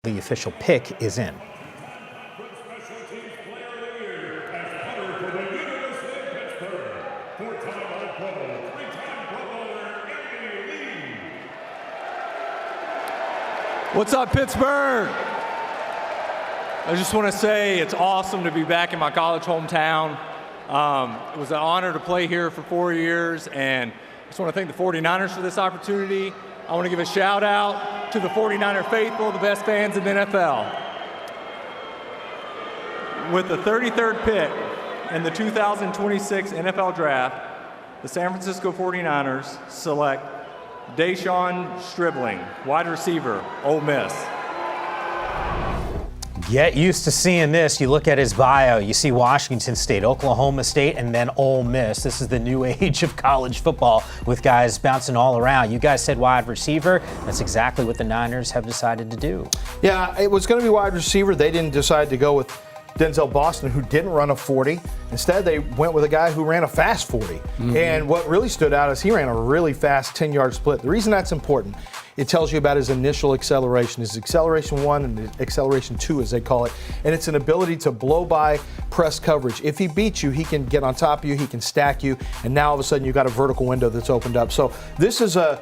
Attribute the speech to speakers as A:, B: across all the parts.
A: The official pick is in.
B: What's up, Pittsburgh? I just want to say it's awesome to be back in my college hometown. It was an honor to play here for 4 years, and I just want to thank the 49ers for this opportunity. I want to give a shout out to the 49er faithful, the best fans in the NFL. With the 33rd pick in the 2026 NFL Draft, the San Francisco 49ers select Deshaun Stribling, wide receiver, Ole Miss.
A: Get used to seeing this. You look at his bio, you see Washington State, Oklahoma State, and then Ole Miss. This is the new age of college football with guys bouncing all around. You guys said wide receiver. That's exactly what the Niners have decided to do.
C: Yeah, it was going to be wide receiver. They didn't decide to go with Denzel Boston, who didn't run a 40. Instead, they went with a guy who ran a fast 40. Mm-hmm. And what really stood out is he ran a really fast 10-yard split. The reason that's important, it tells you about his initial acceleration, his acceleration 1 and his acceleration 2, as they call it. And it's an ability to blow by press coverage. If he beats you, he can get on top of you, he can stack you, and now all of a sudden you've got a vertical window that's opened up. So this is a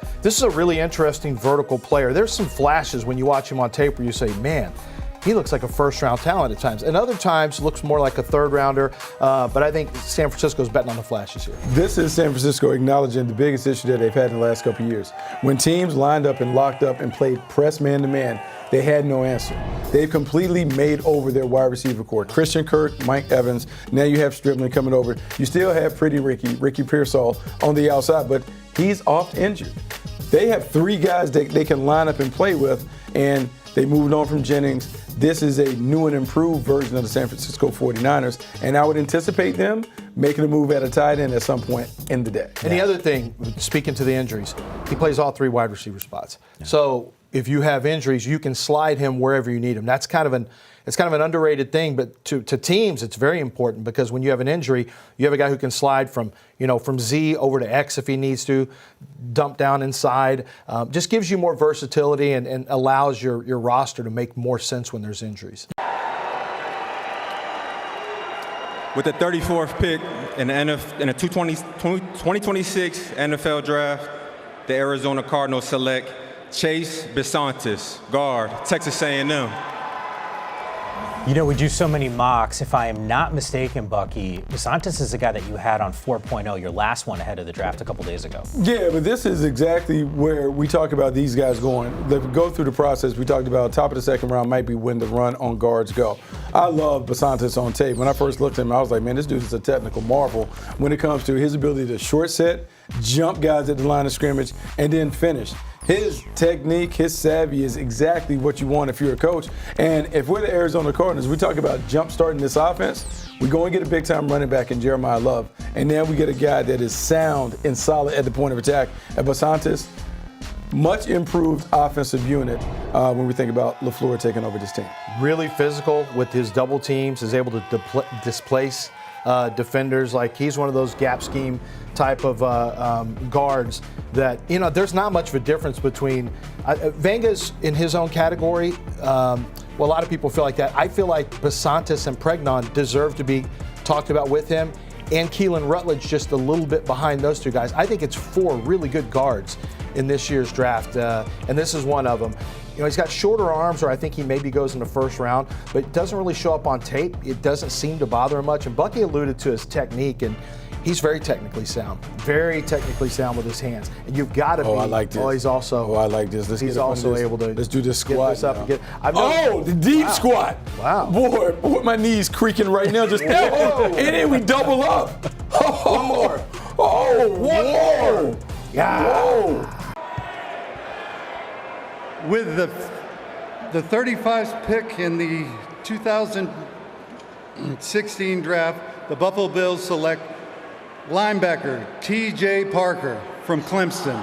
C: really interesting vertical player. There's some flashes when you watch him on tape where you say, man, he looks like a first-round talent at times. And other times looks more like a third-rounder. But I think San Francisco's betting on the flashes here.
D: This is San Francisco acknowledging the biggest issue that they've had in the last couple of years. When teams lined up and locked up and played press man-to-man, they had no answer. They've completely made over their wide receiver core. Christian Kirk, Mike Evans, now you have Stribling coming over. You still have Pretty Ricky Pearsall on the outside, but he's oft injured. They have 3 guys that they can line up and play with, and they moved on from Jennings. This is a new and improved version of the San Francisco 49ers, and I would anticipate them making a move at a tight end at some point in the day.
C: And the other thing, speaking to the injuries, he plays all 3 wide receiver spots. Yeah. So if you have injuries, you can slide him wherever you need him. That's kind of an underrated thing, but to teams, it's very important because when you have an injury, you have a guy who can slide from Z over to X if he needs to, dump down inside. Just gives you more versatility and allows your roster to make more sense when there's injuries.
E: With the 34th pick in the 2026 NFL Draft, the Arizona Cardinals select Chase Bisontis, guard, Texas A&M.
A: You know, we do so many mocks. If I am not mistaken, Bucky, Bisontis is the guy that you had on 4.0, your last one ahead of the draft a couple days ago.
D: Yeah, but this is exactly where we talk about these guys going. They go through the process. We talked about top of the second round might be when the run on guards go. I love Bisontis on tape. When I first looked at him, I was like, man, this dude is a technical marvel when it comes to his ability to short set, jump guys at the line of scrimmage, and then finish. His technique, his savvy is exactly what you want if you're a coach. And if we're the Arizona Cardinals, we talk about jump starting this offense, we go and get a big-time running back in Jeremiah Love. And then we get a guy that is sound and solid at the point of attack. At Bisontis, much improved offensive unit when we think about LaFleur taking over this team.
C: Really physical with his double teams, is able to displace defenders. Like, he's one of those gap scheme type of guards that, there's not much of a difference between Venga's in his own category. Well, a lot of people feel like that. I feel like Bisontis and Pregnon deserve to be talked about with him, and Keelan Rutledge just a little bit behind those 2 guys. I think it's 4 really good guards in this year's draft, and this is one of them. He's got shorter arms, or I think he maybe goes in the first round, but it doesn't really show up on tape. It doesn't seem to bother him much. And Bucky alluded to his technique, and he's very technically sound with his hands. And you've got to be.
D: I like this.
C: Oh, he's also.
D: Oh, I like this.
C: He's also able to.
D: Let's do this squat.
C: Get this up and get.
D: The deep squat.
C: Wow.
D: Boy, my knees creaking right now. Just and then we double up.
C: One more.
D: Oh, one more.
C: Yeah.
D: Whoa.
F: With the 35th pick in the 2016 draft, the Buffalo Bills select linebacker T.J. Parker from Clemson.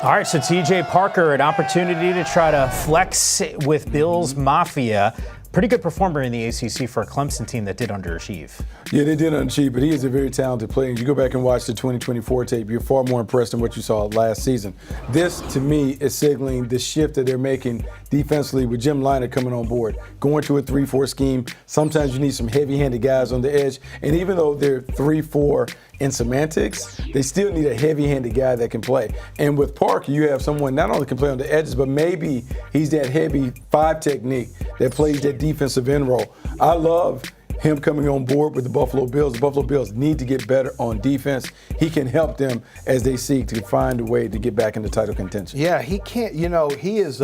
A: All right, so T.J. Parker, an opportunity to try to flex with Bills Mafia. pretty good performer in the ACC for a Clemson team that did underachieve.
D: Yeah, they did underachieve, but he is a very talented player. And you go back and watch the 2024 tape, you're far more impressed than what you saw last season. This, to me, is signaling the shift that they're making defensively with Jim Liner coming on board, going to a 3-4 scheme. Sometimes you need some heavy-handed guys on the edge. And even though they're 3-4 in semantics, they still need a heavy-handed guy that can play. And with Parker, you have someone not only can play on the edges, but maybe he's that heavy 5 technique that plays that defensive end role. I love him coming on board with the Buffalo Bills. The Buffalo Bills need to get better on defense. He can help them as they seek to find a way to get back into title contention.
C: Yeah, he can't, he is,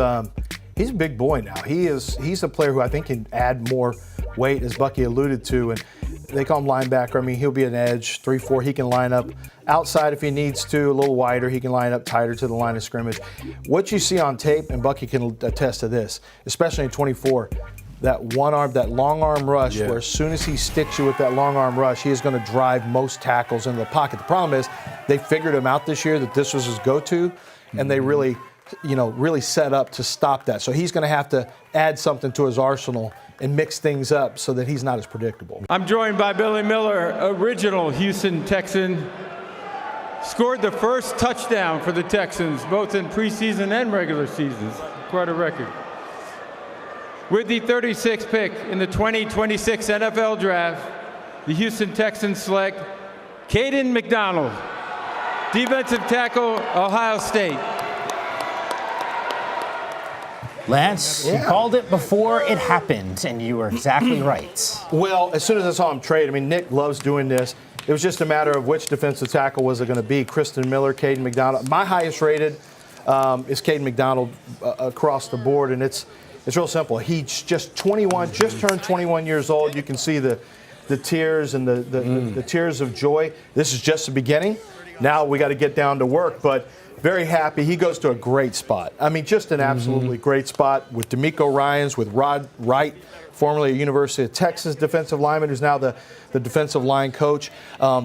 C: he's a big boy now. He's a player who I think can add more weight, as Bucky alluded to, and they call him linebacker. I mean, he'll be an edge, 3-4. He can line up outside if he needs to, a little wider. He can line up tighter to the line of scrimmage. What you see on tape, and Bucky can attest to this, especially in 24, that long arm rush, where as soon as he sticks you with that long arm rush, he is going to drive most tackles into the pocket. The problem is they figured him out this year that this was his go-to, and they really set up to stop that. So he's going to have to add something to his arsenal and mix things up so that he's not as predictable.
G: I'm joined by Billy Miller, original Houston Texan. Scored the first touchdown for the Texans, both in preseason and regular seasons. Quite a record. With the 36th pick in the 2026 NFL Draft, the Houston Texans select Caden McDonald, defensive tackle, Ohio State.
A: Lance, you called it before it happened, and you were exactly right.
C: Well, as soon as I saw him trade, Nick loves doing this. It was just a matter of which defensive tackle was it going to be, Kristen Miller, Caden McDonald. My highest rated is Caden McDonald across the board, and it's real simple. He's just 21, just turned 21 years old. You can see the tears and the tears of joy. This is just the beginning. Now we got to get down to work, but very happy. He goes to a great spot. Just an absolutely great spot with D'Amico Ryans, with Rod Wright, formerly a University of Texas defensive lineman, who's now the defensive line coach.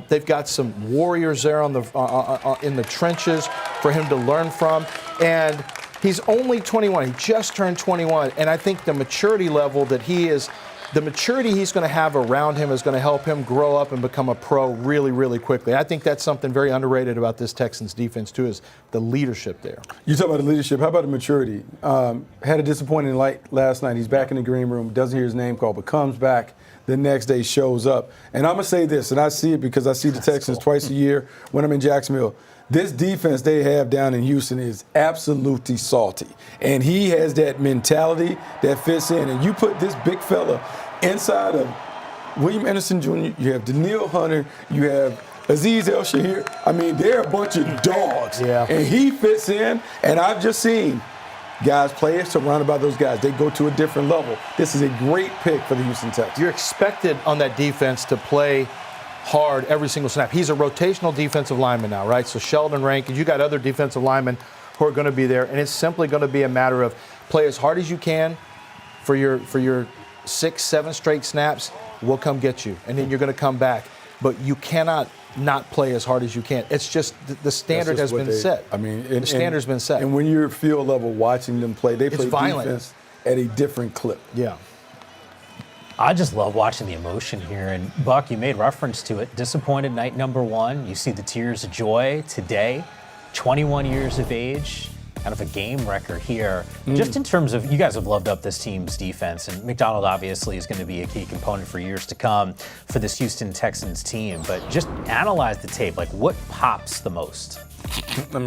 C: They've got some warriors there in the trenches for him to learn from. And he's only 21. He just turned 21. And I think the maturity level that he's going to have around him is going to help him grow up and become a pro really, really quickly. I think that's something very underrated about this Texans defense, too, is the leadership there.
D: You talk about the leadership. How about the maturity? Had a disappointing night last night. He's back in the green room, doesn't hear his name called, but comes back the next day, shows up. And I'm going to say this, and I see it because I see the Texans twice a year when I'm in Jacksonville. This defense they have down in Houston is absolutely salty. And he has that mentality that fits in. And you put this big fella inside of William Anderson Jr., you have Daniil Hunter, you have Azeez El-Shahir. They're a bunch of dogs.
C: Yeah.
D: And he fits in. And I've just seen guys, players surrounded by those guys. They go to a different level. This is a great pick for the Houston Texans.
C: You're expected on that defense to play hard every single snap. He's a rotational defensive lineman now, right? So Sheldon Rankins, you got other defensive linemen who are going to be there, and it's simply going to be a matter of play as hard as you can for your 6-7 straight snaps. We'll come get you, and then you're going to come back. But you cannot not play as hard as you can. It's just the standard has been set. The standard's been set.
D: And when you're field level watching them play, they play
C: violent
D: defense at a different clip.
C: Yeah.
A: I just love watching the emotion here. And, Buck, you made reference to it. Disappointed night number one. You see the tears of joy today. 21 years of age. Kind of a game record here. Just in terms of, you guys have loved up this team's defense, and McDonald obviously is going to be a key component for years to come for this Houston Texans team. But just analyze the tape. What pops the most?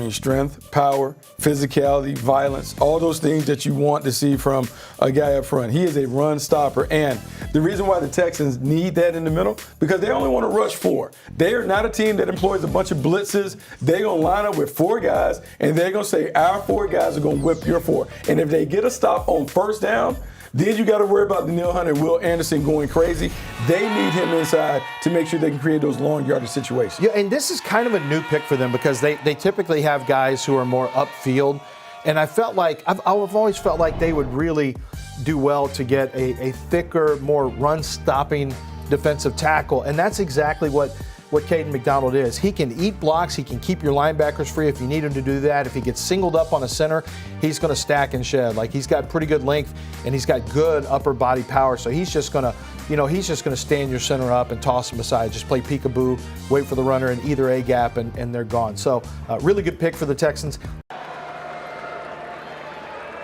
D: Strength, power, physicality, violence, all those things that you want to see from a guy up front. He is a run stopper. And the reason why the Texans need that in the middle, because they only want to rush 4. They are not a team that employs a bunch of blitzes. They're going to line up with 4 guys, and they're going to say, our 4 guys are going to whip your 4. And if they get a stop on first down, then you got to worry about Daniil Hunter and Will Anderson going crazy. They need him inside to make sure they can create those long yardage situations.
C: Yeah, and this is kind of a new pick for them because they typically have guys who are more upfield. And I felt like, I've always felt like they would really do well to get a thicker, more run-stopping defensive tackle. And that's exactly what what Caden McDonald is. He can eat blocks. He can keep your linebackers free if you need him to do that. If he gets singled up on a center, he's going to stack and shed. Like, he's got pretty good length, and he's got good upper body power. So he's just going to stand your center up and toss him aside. Just play peekaboo, wait for the runner in either A gap, and they're gone. So really good pick for the Texans.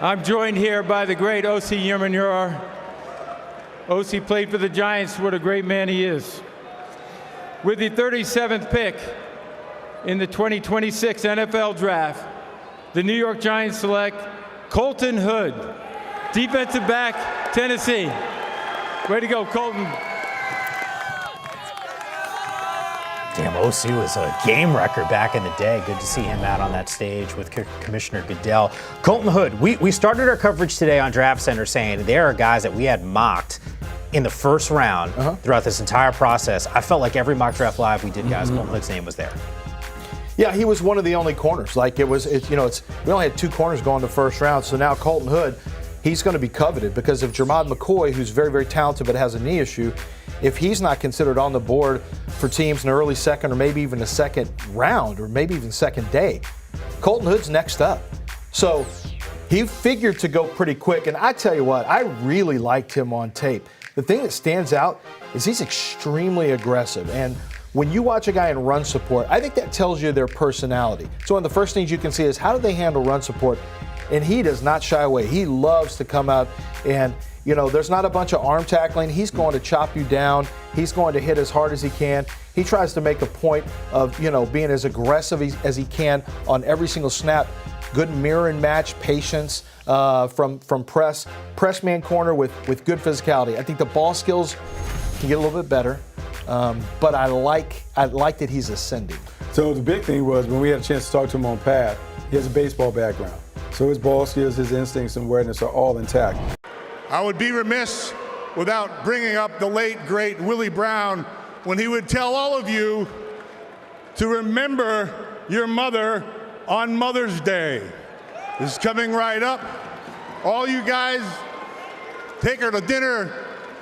G: I'm joined here by the great O.C. Yerman-Yor. O.C. played for the Giants. What a great man he is. With the 37th pick in the 2026 NFL Draft, the New York Giants select Colton Hood, defensive back, Tennessee. Way to go, Colton.
A: Damn, OC was a game wrecker back in the day. Good to see him out on that stage with Commissioner Goodell. Colton Hood, we started our coverage today on Draft Center saying there are guys that we had mocked in the first round throughout this entire process. I felt like every mock draft live we did, guys, Colton Hood's name was there.
C: Yeah, he was one of the only corners. Like, we only had 2 corners going the first round, so now Colton Hood, he's going to be coveted because if Jermod McCoy, who's very, very talented but has a knee issue, if he's not considered on the board for teams in the early second or maybe even the second round or maybe even second day, Colton Hood's next up. So he figured to go pretty quick. And I tell you what, I really liked him on tape. The thing that stands out is he's extremely aggressive. And when you watch a guy in run support, I think that tells you their personality. So one of the first things you can see is how do they handle run support? And he does not shy away. He loves to come out and, there's not a bunch of arm tackling. He's going to chop you down. He's going to hit as hard as he can. He tries to make a point of, being as aggressive as he can on every single snap. Good mirror and match patience from press man corner with good physicality. I think the ball skills can get a little bit better, but I like that he's ascending.
D: So the big thing was when we had a chance to talk to him on pad, he has a baseball background. So his ball skills, his instincts and awareness are all intact.
H: I would be remiss without bringing up the late, great Willie Brown when he would tell all of you to remember your mother on Mother's Day. This is coming right up. All you guys, take her to dinner,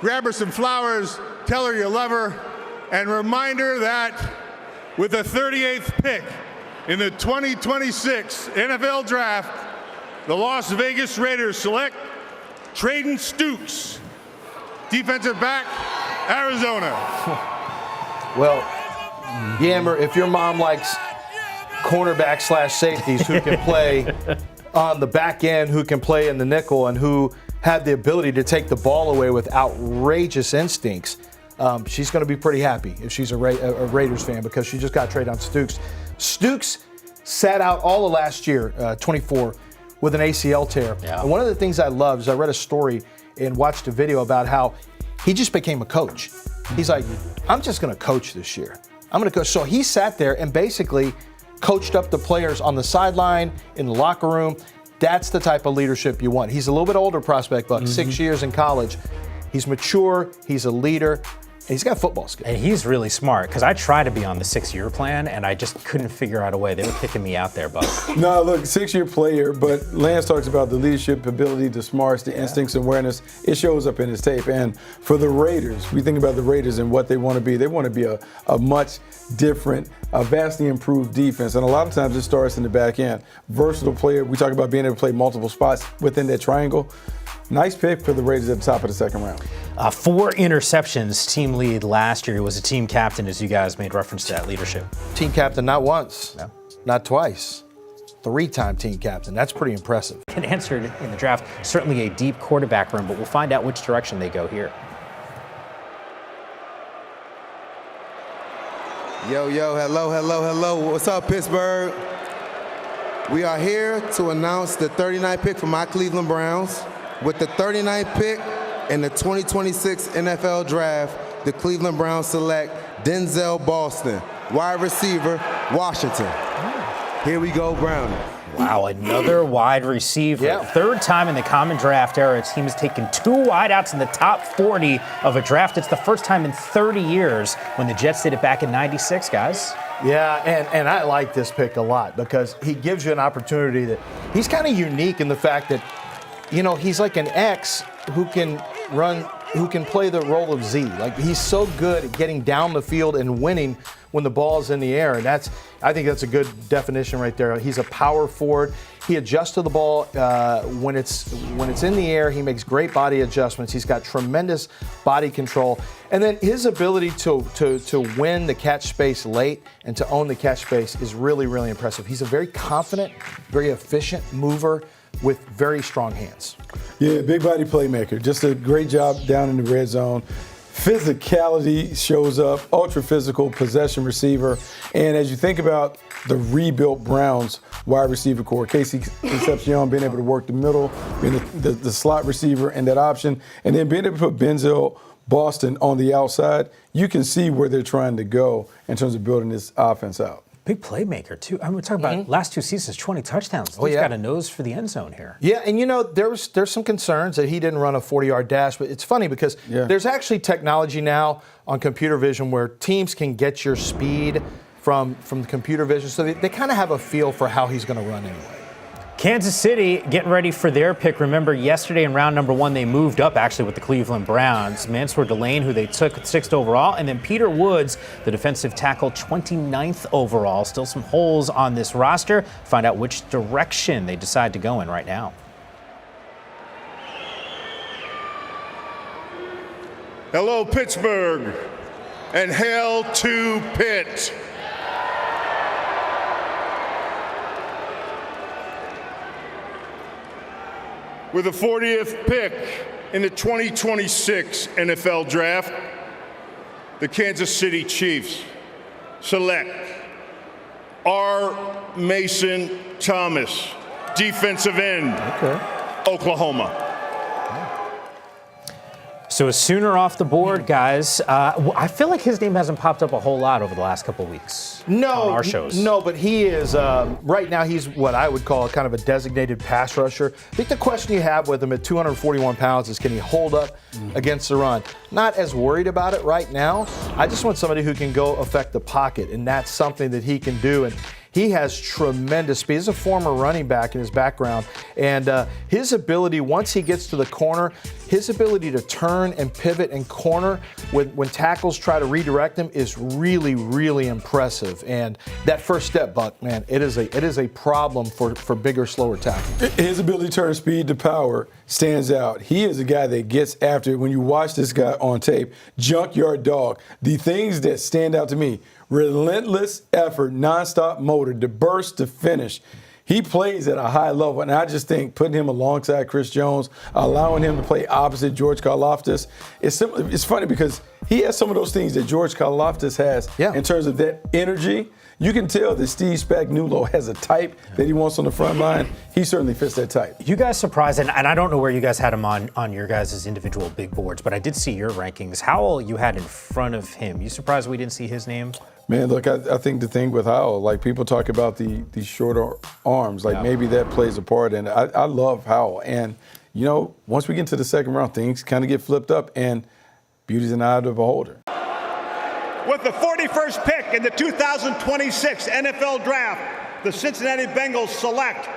H: grab her some flowers, tell her you love her, and remind her that with the 38th pick in the 2026 NFL Draft, the Las Vegas Raiders select Trayden Stukes, defensive back, Arizona.
C: Well, Yammer, if your mom likes cornerback / safeties who can play on the back end, who can play in the nickel, and who have the ability to take the ball away with outrageous instincts, she's going to be pretty happy if she's a Raiders fan because she just got Trayden Stukes. Stukes sat out all of last year, 24, with an ACL tear. Yeah. And one of the things I loved is I read a story and watched a video about how he just became a coach. He's like, I'm just going to coach this year. I'm going to coach. So he sat there and basically coached up the players on the sideline, in the locker room. That's the type of leadership you want. He's a little bit older prospect, Buck, 6 years in college. He's mature, he's a leader, and he's got football skills.
A: And he's really smart, because I tried to be on the 6-year plan, and I just couldn't figure out a way. They were kicking me out there, Buck.
D: No, look, 6-year player, but Lance talks about the leadership ability, the smarts, the instincts and awareness. It shows up in his tape. And for the Raiders, we think about the Raiders and what they want to be. They want to be a much different, a vastly improved defense. And a lot of times it starts in the back end. Versatile player. We talk about being able to play multiple spots within that triangle. Nice pick for the Raiders at the top of the second round.
A: 4 interceptions, team lead last year. He was a team captain, as you guys made reference to that leadership.
C: Team captain not once, not twice, 3-time team captain. That's pretty impressive.
A: Can answer it in the draft. Certainly a deep quarterback room, but we'll find out which direction they go here.
I: Yo, hello. What's up, Pittsburgh? We are here to announce the 39th pick for my Cleveland Browns. With the 39th pick in the 2026 NFL Draft, the Cleveland Browns select Denzel Boston, wide receiver, Washington. Here we go, Brownie.
A: Wow, another wide receiver.
C: Yeah.
A: 3rd time in the common draft era, a team has taken 2 wideouts in the top 40 of a draft. It's the first time in 30 years when the Jets did it back in '96, guys.
C: Yeah, and I like this pick a lot because he gives you an opportunity that he's kind of unique in the fact that, he's like an X who can run who can play the role of Z. Like, he's so good at getting down the field and winning when the ball is in the air. And I think that's a good definition right there. He's a power forward. He adjusts to the ball when it's in the air. He makes great body adjustments. He's got tremendous body control. And then his ability to win the catch space late and to own the catch space is really, really impressive. He's a very confident, very efficient mover with very strong hands.
D: Yeah, big body playmaker. Just a great job down in the red zone. Physicality shows up, ultra physical possession receiver. And as you think about the rebuilt Browns wide receiver core, Casey Concepcion being able to work the middle, being the slot receiver and that option, and then being able to put Denzel Boston on the outside, you can see where they're trying to go in terms of building this offense out.
A: Big playmaker, too. I mean, we're talking about last 2 seasons, 20 touchdowns. He's got a nose for the end zone here.
C: Yeah, and there's some concerns that he didn't run a 40-yard dash, but it's funny because there's actually technology now on computer vision where teams can get your speed from the computer vision, so they kind of have a feel for how he's going to run anyway.
A: Kansas City getting ready for their pick. Remember, yesterday in round number 1, they moved up actually with the Cleveland Browns. Mansour Delane, who they took 6th overall, and then Peter Woods, the defensive tackle, 29th overall. Still some holes on this roster. Find out which direction they decide to go in right now.
H: Hello, Pittsburgh, and hail to Pitt. With the 40th pick in the 2026 NFL Draft, the Kansas City Chiefs select R. Mason Thomas, defensive end, Oklahoma.
A: So a Sooner off the board, guys. I feel like his name hasn't popped up a whole lot over the last couple of weeks on our shows.
C: No, but he is, right now he's what I would call kind of a designated pass rusher. I think the question you have with him at 241 pounds is, can he hold up against the run? Not as worried about it right now. I just want somebody who can go affect the pocket, and that's something that he can do. And he has tremendous speed. He's a former running back in his background. And his ability, once he gets to the corner, his ability to turn and pivot and corner when tackles try to redirect him is really, really impressive. And that first step, Buck, man, it is a problem for bigger, slower tackles.
D: His ability to turn speed to power stands out. He is a guy that gets after it. When you watch this guy on tape, junkyard dog, the things that stand out to me, relentless effort, nonstop motor, to burst to finish. He plays at a high level, and I just think putting him alongside Chris Jones, allowing him to play opposite George Karlaftis, it's funny because he has some of those things that George Karlaftis has in terms of that energy. You can tell that Steve Spagnuolo has a type that he wants on the front line. He certainly fits that type.
A: You guys surprised, and I don't know where you guys had him on your guys' individual big boards, but I did see your rankings. Howell you had in front of him. You surprised we didn't see his name?
D: Man, look, I think the thing with Howell, like people talk about the shorter arms, like maybe that plays a part in it. I love Howell. And, once we get into the second round, things kind of get flipped up, and beauty's in the eye of the beholder.
J: With the 41st pick in the 2026 NFL Draft, the Cincinnati Bengals select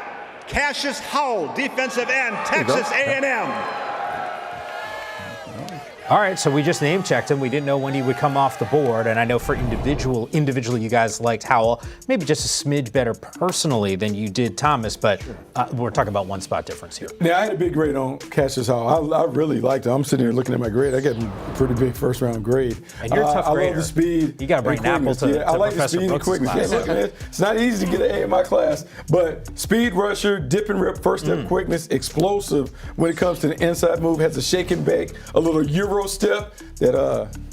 J: Cassius Howell, defensive end, Texas A&M.
A: All right, so we just name checked him. We didn't know when he would come off the board, and I know for individually you guys liked Howell, maybe just a smidge better personally than you did Thomas, but we're talking about one spot difference here.
D: Now, I had a big grade on Cassius Howell. I really liked him. I'm sitting here looking at my grade. I got a pretty big first-round grade.
A: And you're a tough grader.
D: I love the speed.
A: You got to bring an apple to
D: I like
A: Professor
D: the speed and
A: Brooks'
D: quickness.
A: class.
D: Yeah, look, man, it's not easy to get an A in my class, but speed rusher, dip and rip, first-step quickness, explosive when it comes to the inside move, has a shake and bake, a little Euro step that,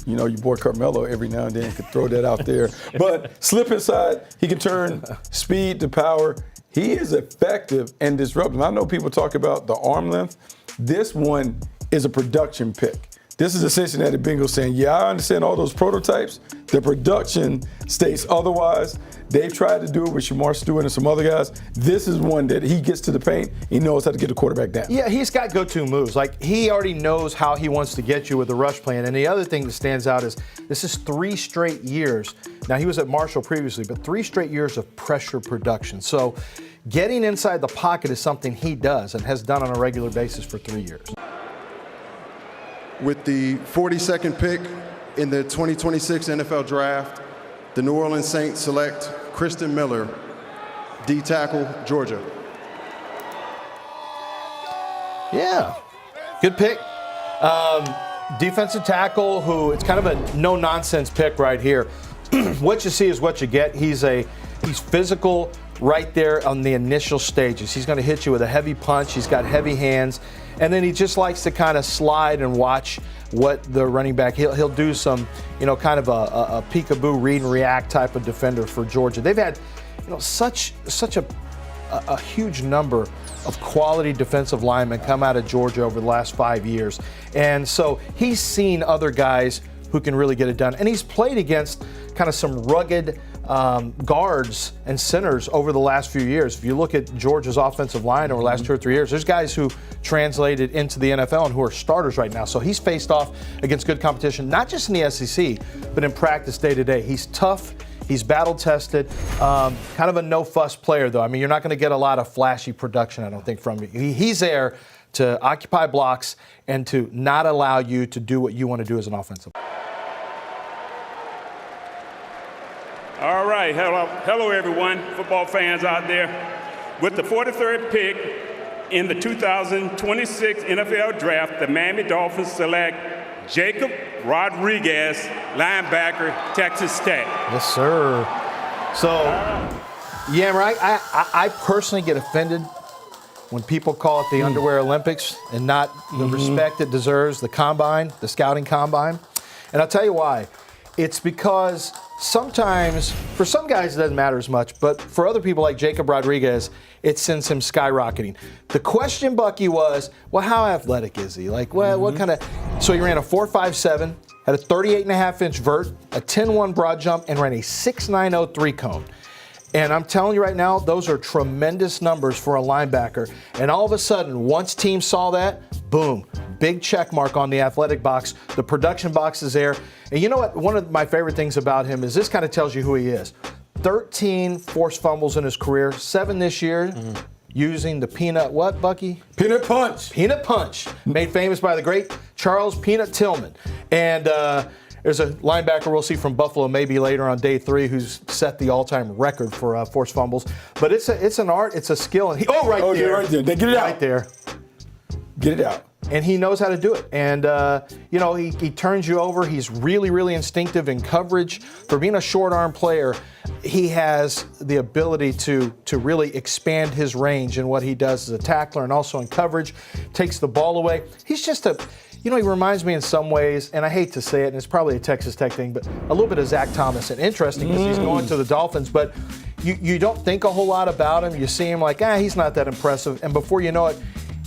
D: your boy Carmelo every now and then could throw that out there. But slip inside, he can turn speed to power. He is effective and disruptive. I know people talk about the arm length. This one is a production pick. This is the Cincinnati Bengals saying, I understand all those prototypes. The production states otherwise. They've tried to do it with Shamar Stewart and some other guys. This is one that he gets to the paint. He knows how to get the quarterback down.
C: Yeah, he's got go-to moves. Like, he already knows how he wants to get you with the rush plan. And the other thing that stands out is this is 3 straight years. Now, he was at Marshall previously, but 3 straight years of pressure production. So getting inside the pocket is something he does and has done on a regular basis for 3 years.
K: with the 42nd pick in the 2026 NFL Draft, the New Orleans Saints select Christian Miller, D tackle, Georgia.
C: Yeah, good pick. Defensive tackle who, it's kind of a no-nonsense pick right here. What you see is what you get. He's physical right there on the initial stages. He's going to hit you with a heavy punch. He's got heavy hands. And then he just likes to kind of slide and watch what the running back, he'll do some, kind of a peekaboo read and react type of defender for Georgia. They've had, such a huge number of quality defensive linemen come out of Georgia over the last 5 years. And so he's seen other guys who can really get it done. And he's played against kind of some rugged guards and centers over the last few years. If you look at Georgia's offensive line over the last 2 or 3 years, there's guys who translated into the NFL and who are starters right now. So he's faced off against good competition, not just in the SEC, but in practice day to day. He's tough. He's battle-tested, kind of a no-fuss player, though. I mean, you're not going to get a lot of flashy production, I don't think, from him. He's there to occupy blocks and to not allow you to do what you want to do as an offensive player.
L: All right, hello everyone, football fans out there. With the 43rd pick in the 2026 NFL Draft, the Miami Dolphins select Jacob Rodriguez, linebacker, Texas Tech.
C: Yes, sir. So, yeah, right. I personally get offended when people call it the Underwear Olympics and not the respect it deserves, the combine, the scouting combine. And I'll tell you why. It's because sometimes, for some guys, it doesn't matter as much, but for other people like Jacob Rodriguez, it sends him skyrocketing. The question, Bucky, was, well, how athletic is he? Like, well, what kind of... So he ran a 4.57, had a 38.5-inch vert, a 10.1 broad jump, and ran a 6.90 three-cone. And I'm telling you right now, those are tremendous numbers for a linebacker. And all of a sudden, once teams saw that, boom, big check mark on the athletic box. The production box is there. And you know what? One of my favorite things about him is this kind of tells you who he is. 13 forced fumbles in his career, 7 this year, using the peanut what, Bucky?
D: Peanut punch.
C: Peanut punch, made famous by the great Charles Peanut Tillman. And there's a linebacker we'll see from Buffalo maybe later on day 3 who's set the all-time record for forced fumbles. But it's an art, it's a skill. And right there.
D: Right there. They get it out.
C: Right there.
D: Get it out.
C: And he knows how to do it. And, he turns you over. He's really, really instinctive in coverage. For being a short-arm player, he has the ability to really expand his range in what he does as a tackler and also in coverage, takes the ball away. He's just he reminds me in some ways, and I hate to say it, and it's probably a Texas Tech thing, but a little bit of Zach Thomas. And interesting because he's going to the Dolphins, but you don't think a whole lot about him. You see him like, he's not that impressive. And before you know it,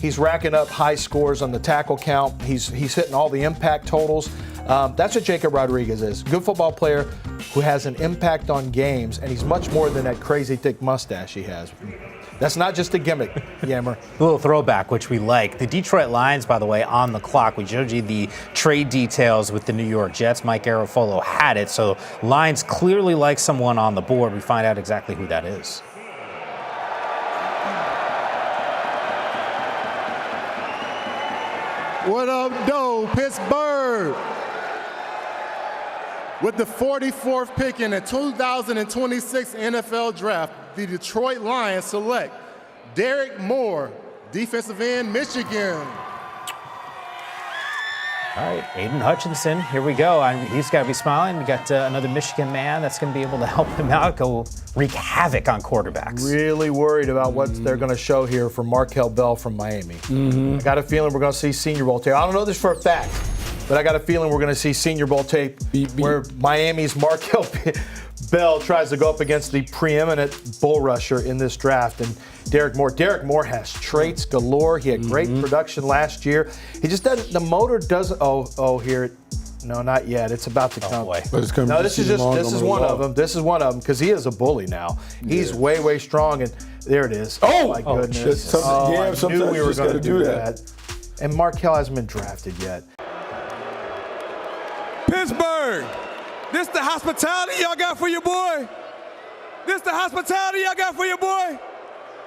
C: he's racking up high scores on the tackle count. He's hitting all the impact totals. That's what Jacob Rodriguez is. Good football player who has an impact on games, and he's much more than that crazy thick mustache he has. That's not just a gimmick, Yammer.
A: A little throwback, which we like. The Detroit Lions, by the way, on the clock. We showed you the trade details with the New York Jets. Mike Garafolo had it, so Lions clearly like someone on the board. We find out exactly who that is.
M: What up, though, Pittsburgh? With the 44th pick in the 2026 NFL Draft, the Detroit Lions select Derek Moore, defensive end, Michigan.
A: All right, Aiden Hutchinson, here we go. He's got to be smiling. We got another Michigan man that's going to be able to help him out, go wreak havoc on quarterbacks.
C: Really worried about what they're going to show here from Markel Bell from Miami. I got a feeling we're going to see Senior Bowl tape. I don't know this for a fact, but I got a feeling we're going to see Senior Bowl tape where Miami's Markel Bell tries to go up against the preeminent bull rusher in this draft. And Derek Moore has traits galore. He had great production last year. He just doesn't, the motor doesn't, here, no, not yet. It's about to come.
D: But it's coming.
C: No, this is one of them. This is one of them because he is a bully now. He's way, way strong. And there it is. Oh, my goodness. I knew we were going to do that. And Markel hasn't been drafted yet.
N: Pittsburgh, this the hospitality y'all got for your boy? This the hospitality y'all got for your boy?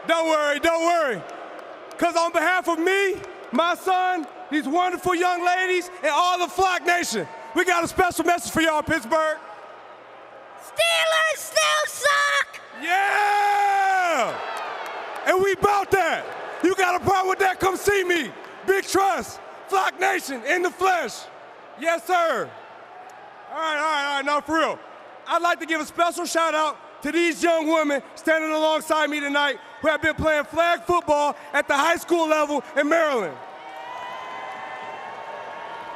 N: Don't worry. Because on behalf of me, my son, these wonderful young ladies, and all the Flock Nation. We got a special message for y'all, Pittsburgh.
O: Steelers still suck!
N: Yeah! And we about that. You got a problem with that, come see me. Big trust, Flock Nation in the flesh. Yes, sir. All right, no, for real. I'd like to give a special shout out to these young women standing alongside me tonight who have been playing flag football at the high school level in Maryland.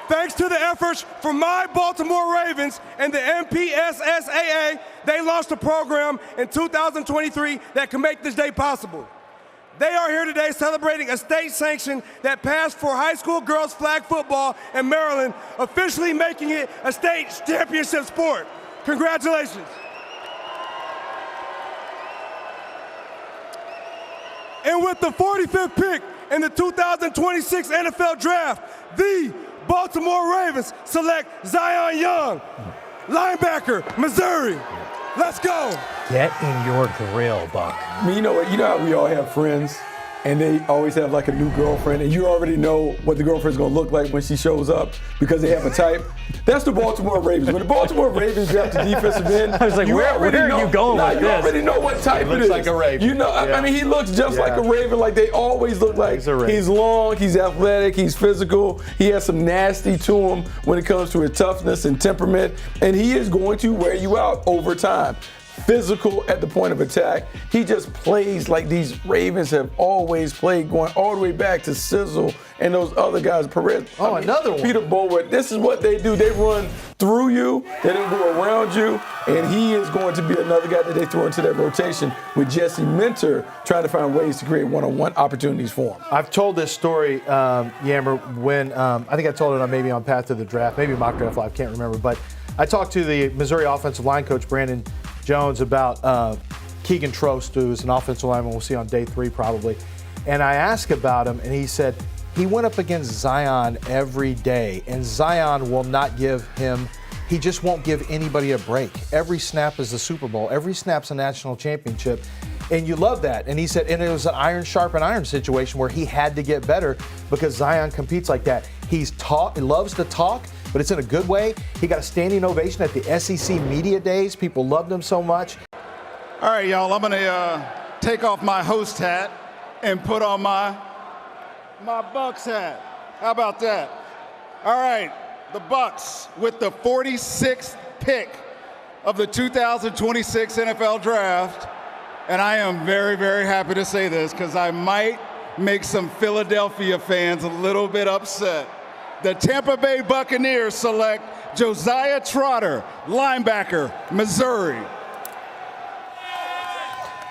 N: Thanks to the efforts from my Baltimore Ravens and the MPSSAA, they launched a program in 2023 that can make this day possible. They are here today celebrating a state sanction that passed for high school girls flag football in Maryland, officially making it a state championship sport. Congratulations. And with the 45th pick in the 2026 NFL Draft, the Baltimore Ravens select Zion Young, linebacker, Missouri. Let's go.
A: Get in your grill, Buck.
D: I mean, you know what? You know how we all have friends, and they always have like a new girlfriend, and you already know what the girlfriend's gonna look like when she shows up because they have a type. That's the Baltimore Ravens. When the Baltimore Ravens draft a defensive end,
A: I was like, where are you going with
D: you
A: this?
D: already know what type it is.
C: Looks like a Raven.
D: You know, I mean, he looks just like a Raven. Like they always look like. He's long, he's athletic, he's physical. He has some nasty to him when it comes to his toughness and temperament, and he is going to wear you out over time. Physical at the point of attack. He just plays like these Ravens have always played, going all the way back to Sizzle and those other guys, Perez.
C: Another one.
D: Peter Bowen. This is what they do. They run through you, they don't go around you, and he is going to be another guy that they throw into that rotation with Jesse Minter trying to find ways to create one-on-one opportunities for him.
C: I've told this story, Yammer, when I think I told it maybe on Path to the Draft, maybe Mock Draft Live, can't remember, but I talked to the Missouri offensive line coach, Brandon Jones, about Keegan Trost, who is an offensive lineman we'll see on day 3 probably. And I asked about him, and he said he went up against Zion every day, and Zion will not give him, he just won't give anybody a break. Every snap is the Super Bowl. Every snap's a national championship. And you love that. And he said, and it was an iron sharpen iron situation where he had to get better because Zion competes like that. He loves to talk, but it's in a good way. He got a standing ovation at the SEC Media Days. People loved him so much.
P: All right, y'all, I'm gonna take off my host hat and put on my Bucks hat. How about that? All right, the Bucks with the 46th pick of the 2026 NFL Draft. And I am very, very happy to say this because I might make some Philadelphia fans a little bit upset. The Tampa Bay Buccaneers select Josiah Trotter, linebacker, Missouri.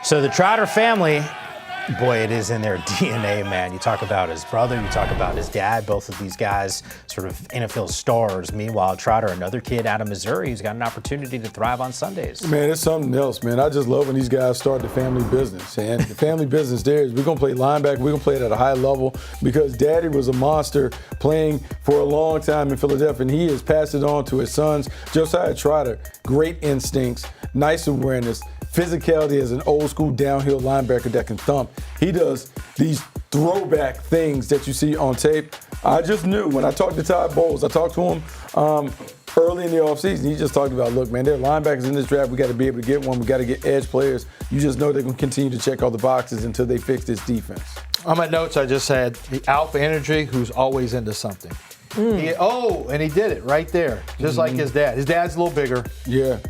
A: So the Trotter family, boy, it is in their DNA, man. You talk about his brother, you talk about his dad, both of these guys sort of NFL stars. Meanwhile, Trotter, another kid out of Missouri who's got an opportunity to thrive on Sundays.
D: Man, it's something else, man. I just love when these guys start the family business. And the family business there is we're going to play linebacker, we're going to play it at a high level because daddy was a monster playing for a long time in Philadelphia, and he has passed it on to his sons. Josiah Trotter, great instincts, nice awareness, physicality as an old school downhill linebacker that can thump. He does these throwback things that you see on tape. I just knew when I talked to Todd Bowles, I talked to him early in the offseason. He just talked about, look, man, there are linebackers in this draft. We got to be able to get one. We got to get edge players. You just know they're going to continue to check all the boxes until they fix this defense.
C: On my notes, I just had the alpha energy who's always into something. And he did it right there, just like his dad. His dad's a little bigger.
D: Yeah.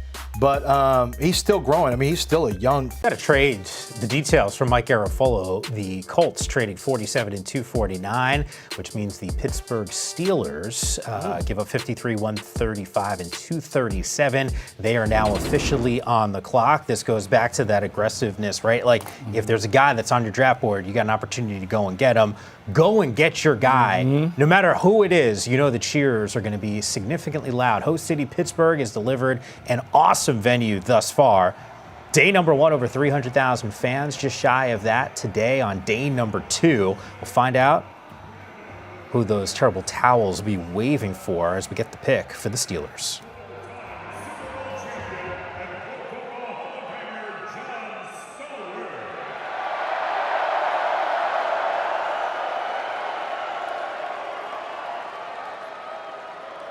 C: But he's still growing. I mean, he's still a young.
A: Got to trade the details from Mike Garafolo. The Colts trading 47 and 249, which means the Pittsburgh Steelers give up 53, 135, and 237. They are now officially on the clock. This goes back to that aggressiveness, right? Like, if there's a guy that's on your draft board, you got an opportunity to go and get him. Go and get your guy. No matter who it is, you know the cheers are going to be significantly loud. Host City Pittsburgh has delivered an awesome venue thus far. Day number 1, over 300,000 fans, just shy of that today on day number 2. We'll find out who those terrible towels will be waving for as we get the pick for the Steelers.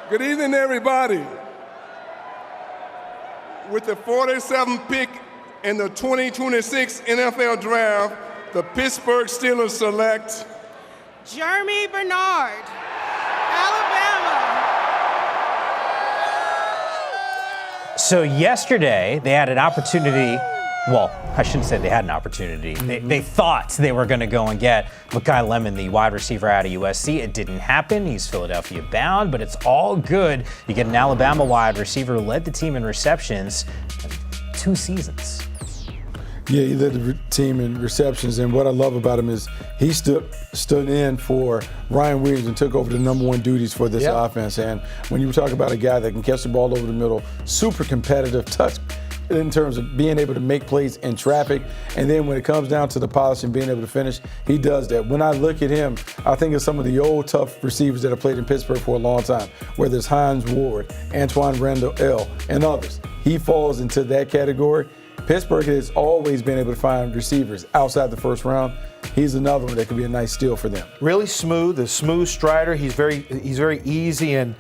N: Good evening, everybody. With the 47th pick in the 2026 NFL Draft, the Pittsburgh Steelers select
O: Jeremy Bernard, Alabama.
A: So yesterday, they had an opportunity. Well, I shouldn't say they had an opportunity. They thought they were going to go and get Mekhi Lemon, the wide receiver out of USC. It didn't happen. He's Philadelphia bound, but it's all good. You get an Alabama wide receiver who led the team in receptions 2 seasons.
D: Yeah, he led the team in receptions, and what I love about him is he stood in for Ryan Williams and took over the number 1 duties for this offense. And when you talk about a guy that can catch the ball over the middle, super competitive, touch in terms of being able to make plays in traffic, and then when it comes down to the polish and being able to finish, he does that. When I look at him, I think of some of the old tough receivers that have played in Pittsburgh for a long time, whether it's Hines Ward, Antoine Randall L., and others. He falls into that category. Pittsburgh has always been able to find receivers outside the first round. He's another one that could be a nice steal for them.
C: Really smooth, a smooth strider. He's very easy and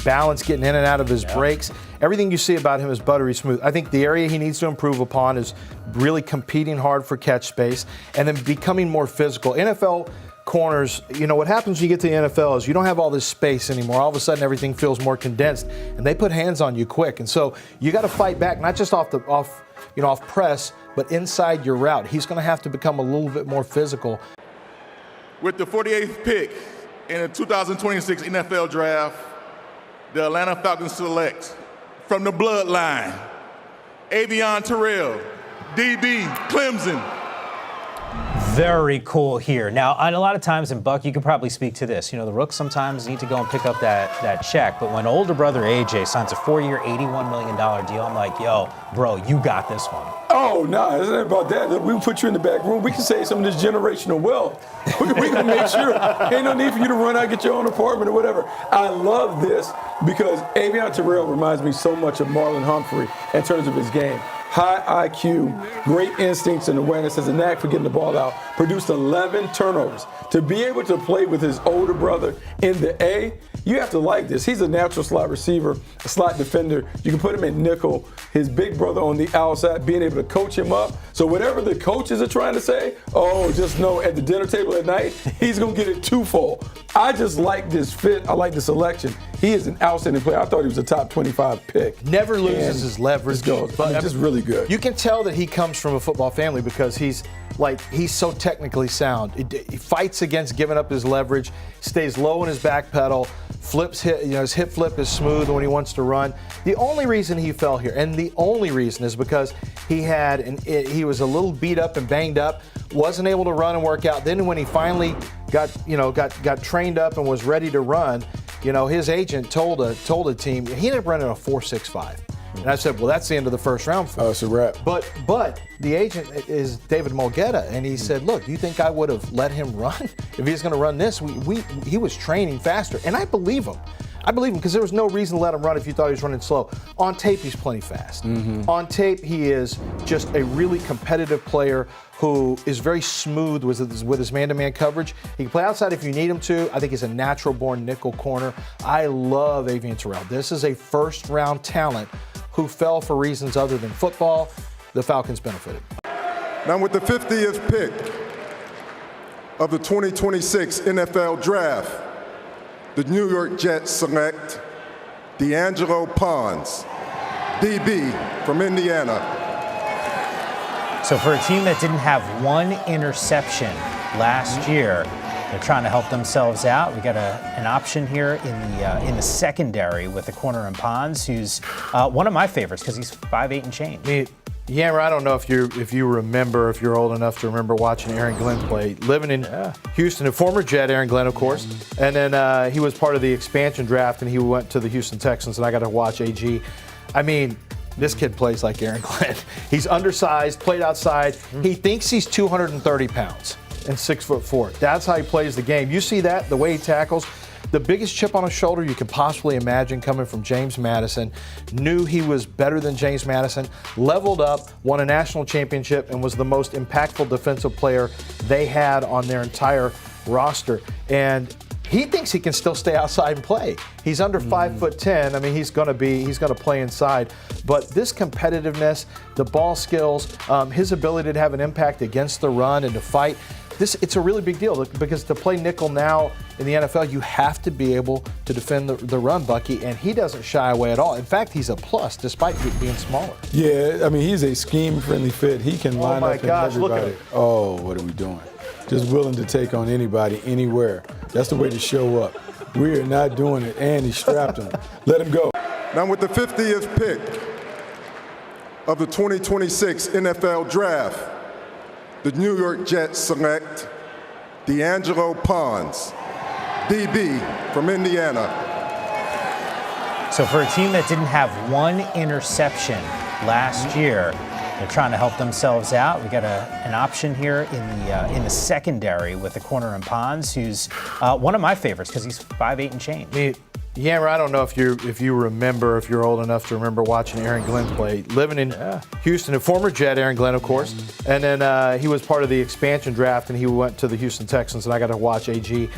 C: balanced, getting in and out of his breaks. Everything you see about him is buttery smooth. I think the area he needs to improve upon is really competing hard for catch space and then becoming more physical. NFL corners, you know, what happens when you get to the NFL is you don't have all this space anymore. All of a sudden, everything feels more condensed, and they put hands on you quick. And so you got to fight back, not just off press, but inside your route. He's going to have to become a little bit more physical.
H: With the 48th pick in the 2026 NFL Draft, the Atlanta Falcons select from the bloodline, Avion Terrell, DB, Clemson.
A: Very cool here. Now, a lot of times, and Buck, you can probably speak to this. You know, the rooks sometimes need to go and pick up that check. But when older brother AJ signs a 4-year, $81 million deal, I'm like, yo, bro, you got this one.
D: Oh, no, it's not about that. Look, we put you in the back room. We can save some of this generational wealth. We can make sure. Ain't no need for you to run out and get your own apartment or whatever. I love this because Avion Terrell reminds me so much of Marlon Humphrey in terms of his game. High IQ, great instincts and awareness, has a knack for getting the ball out, produced 11 turnovers. To be able to play with his older brother in the A, you have to like this. He's a natural slot receiver, a slot defender. You can put him in nickel. His big brother on the outside, being able to coach him up. So whatever the coaches are trying to say, just know at the dinner table at night, he's going to get it twofold. I just like this fit. I like the selection. He is an outstanding player. I thought he was a top 25 pick.
C: Never loses his leverage.
D: Just really good.
C: You can tell that he comes from a football family because he's so technically sound. He fights against giving up his leverage, stays low in his back pedal, his hip flip is smooth when he wants to run. The only reason he fell here, and the only reason, is because he was a little beat up and banged up, wasn't able to run and work out. Then when he finally got trained up and was ready to run, his agent told a team he ended up running a 4.65. And I said, well, that's the end of the first round for him.
D: Oh, it's a wrap.
C: But the agent is David Mulgeta, and he said, look, do you think I would have let him run if he was going to run this? He was training faster, and I believe him. I believe him because there was no reason to let him run if you thought he was running slow. On tape, he's plenty fast. On tape, he is just a really competitive player who is very smooth with his man-to-man coverage. He can play outside if you need him to. I think he's a natural-born nickel corner. I love Avion Terrell. This is a first-round talent who fell for reasons other than football. The Falcons benefited.
H: Now with the 50th pick of the 2026 NFL Draft, the New York Jets select D'Angelo Pons, DB from Indiana.
A: So for a team that didn't have one interception last year, they're trying to help themselves out. We got an option here in the secondary with the corner in Pons, who's one of my favorites because he's 5'8" and change.
C: Yammer, I don't know if you remember, if you're old enough to remember watching Aaron Glenn play. Living in Houston, a former Jet, Aaron Glenn, of course. And then he was part of the expansion draft, and he went to the Houston Texans, and I got to watch AG. I mean, this kid plays like Aaron Glenn. He's undersized, played outside. He thinks he's 230 pounds and 6'4". That's how he plays the game. You see that, the way he tackles. The biggest chip on his shoulder you can possibly imagine coming from James Madison. Knew he was better than James Madison. Leveled up, won a national championship, and was the most impactful defensive player they had on their entire roster. And he thinks he can still stay outside and play. He's under 5'10". I mean, he's going to play inside. But this competitiveness, the ball skills, his ability to have an impact against the run and to fight, it's a really big deal because to play nickel now in the NFL, you have to be able to defend the run, Bucky, and he doesn't shy away at all. In fact, he's a plus despite being smaller.
D: Yeah, I mean, he's a scheme-friendly fit. He can line up in everybody.
C: Look at it.
D: Oh, what are we doing? Just willing to take on anybody, anywhere. That's the way to show up. We are not doing it, and he strapped him. Let him go.
K: Now with the 50th pick of the 2026 NFL Draft, the New York Jets select D'Angelo Pons, DB from Indiana.
A: So for a team that didn't have one interception last year, they're trying to help themselves out. We got an option here in the secondary with the corner in Pons, who's one of my favorites because he's 5'8" and change.
C: Yeah, I don't know if you remember, if you're old enough to remember watching Aaron Glenn play. Living in Houston, a former Jet, Aaron Glenn, of course. And then he was part of the expansion draft, and he went to the Houston Texans, and I got to watch AG.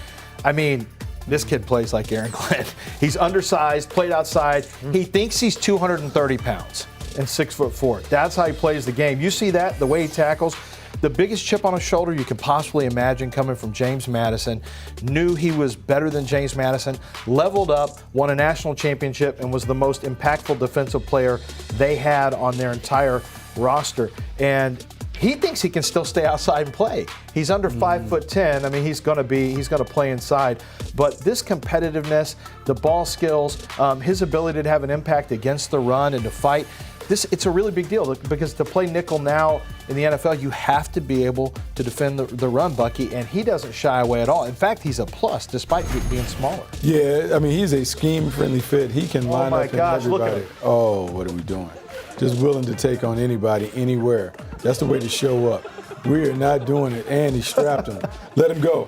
C: I mean, this kid plays like Aaron Glenn. He's undersized, played outside. He thinks he's 230 pounds and 6'4". That's how he plays the game. You see that, the way he tackles. The biggest chip on his shoulder you could possibly imagine coming from James Madison. Knew he was better than James Madison. Leveled up, won a national championship, and was the most impactful defensive player they had on their entire roster. And he thinks he can still stay outside and play. He's under 5'10". I mean, he's going to play inside. But this competitiveness, the ball skills, his ability to have an impact against the run and to fight, it's a really big deal because to play nickel now in the NFL, you have to be able to defend the run, Bucky, and he doesn't shy away at all. In fact, he's a plus despite being smaller.
D: Yeah, I mean, he's a scheme-friendly fit. He can line up in everybody.
C: Look at it.
D: Oh, what are we doing? Just willing to take on anybody, anywhere. That's the way to show up. We are not doing it, and he strapped him. Let him go.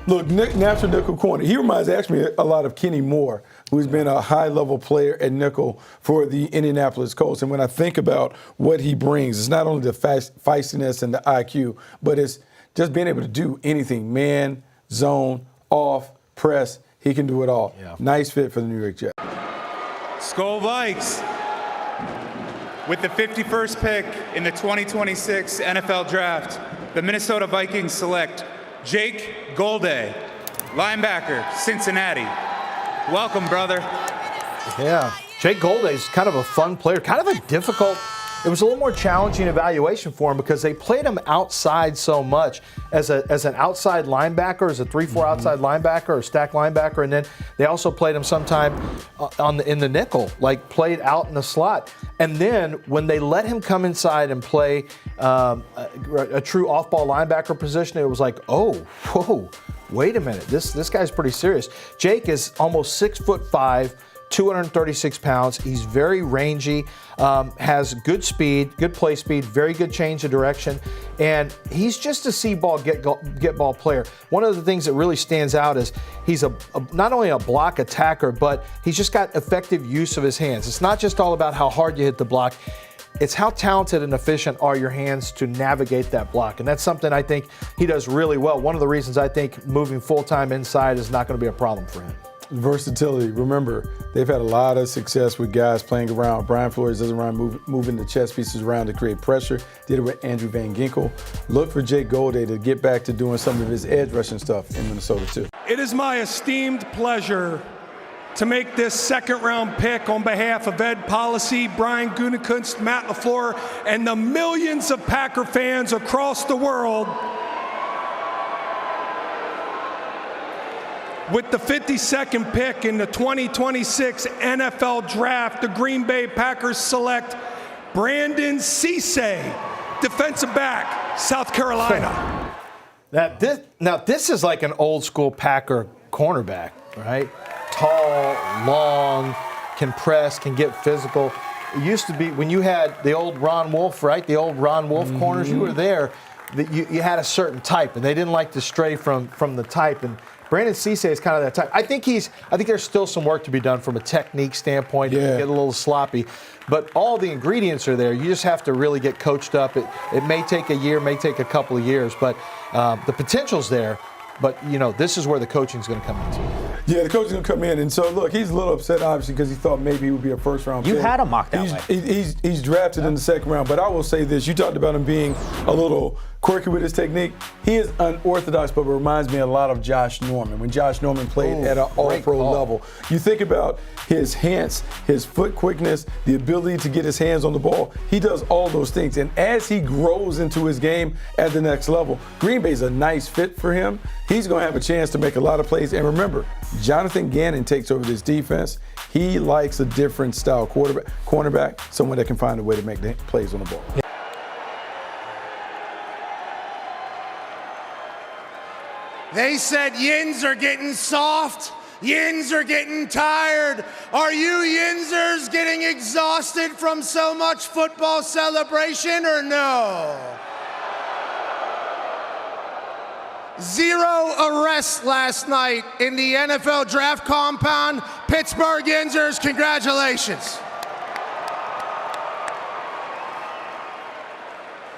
D: Look, natural nickel corner. He reminds actually a lot of Kenny Moore, who's been a high-level player at nickel for the Indianapolis Colts. And when I think about what he brings, it's not only the feistiness and the IQ, but it's just being able to do anything. Man, zone, off, press. He can do it all. Yeah. Nice fit for the New York Jets.
Q: Skol Vikes. With the 51st pick in the 2026 NFL Draft, the Minnesota Vikings select Jake Golday, linebacker, Cincinnati. Welcome, brother.
C: Yeah, Jake Golday is kind of a fun player, kind of a difficult. It was a little more challenging evaluation for him because they played him outside so much as an outside linebacker, as a 3-4 outside linebacker or stack linebacker, and then they also played him sometime in the nickel, like played out in the slot. And then when they let him come inside and play a true off-ball linebacker position, it was like, oh, whoa, wait a minute, this guy's pretty serious. Jake is almost 6'5". 236 pounds. He's very rangy, has good speed, good play speed, very good change of direction, and he's just a see-ball, get-ball player. One of the things that really stands out is he's not only a block attacker, but he's just got effective use of his hands. It's not just all about how hard you hit the block. It's how talented and efficient are your hands to navigate that block, and that's something I think he does really well. One of the reasons I think moving full-time inside is not going to be a problem for him.
D: Versatility. Remember, they've had a lot of success with guys playing around. Brian Flores doesn't mind moving the chess pieces around to create pressure. Did it with Andrew Van Ginkel. Look for Jake Golday to get back to doing some of his edge rushing stuff in Minnesota too.
N: It is my esteemed pleasure to make this second-round pick on behalf of Ed Policy, Brian Gutekunst, Matt LaFleur, and the millions of Packer fans across the world. With the 52nd pick in the 2026 NFL Draft, the Green Bay Packers select Brandon Cisse, defensive back, South Carolina.
C: Now this is like an old school Packer cornerback, right? Tall, long, can press, can get physical. It used to be when you had the old Ron Wolf, right? The old Ron Wolf corners, you were there. You had a certain type, and they didn't like to stray from the type. And Brandon Cisse is kind of that type. I think there's still some work to be done from a technique standpoint. Yeah. Get a little sloppy, but all the ingredients are there. You just have to really get coached up. It may take a year, may take a couple of years, but the potential's there. But, this is where the coaching's going to come into.
D: Yeah, the coach is going to come in. And so, look, he's a little upset, obviously, because he thought maybe he would be a first-round pick.
A: You had him mocked that way.
D: He's drafted in the second round. But I will say this. You talked about him being a little quirky with his technique. He is unorthodox, but reminds me a lot of Josh Norman. When Josh Norman played at an all-pro level. You think about his hands, his foot quickness, the ability to get his hands on the ball. He does all those things. And as he grows into his game at the next level, Green Bay's a nice fit for him. He's going to have a chance to make a lot of plays. And remember, Jonathan Gannon takes over this defense. He likes a different style cornerback, someone that can find a way to make plays on the ball.
R: They said yins are getting soft, yins are getting tired. Are you yinzers getting exhausted from so much football celebration or no? 0 arrests last night in the NFL draft compound. Pittsburgh Yinzers, congratulations.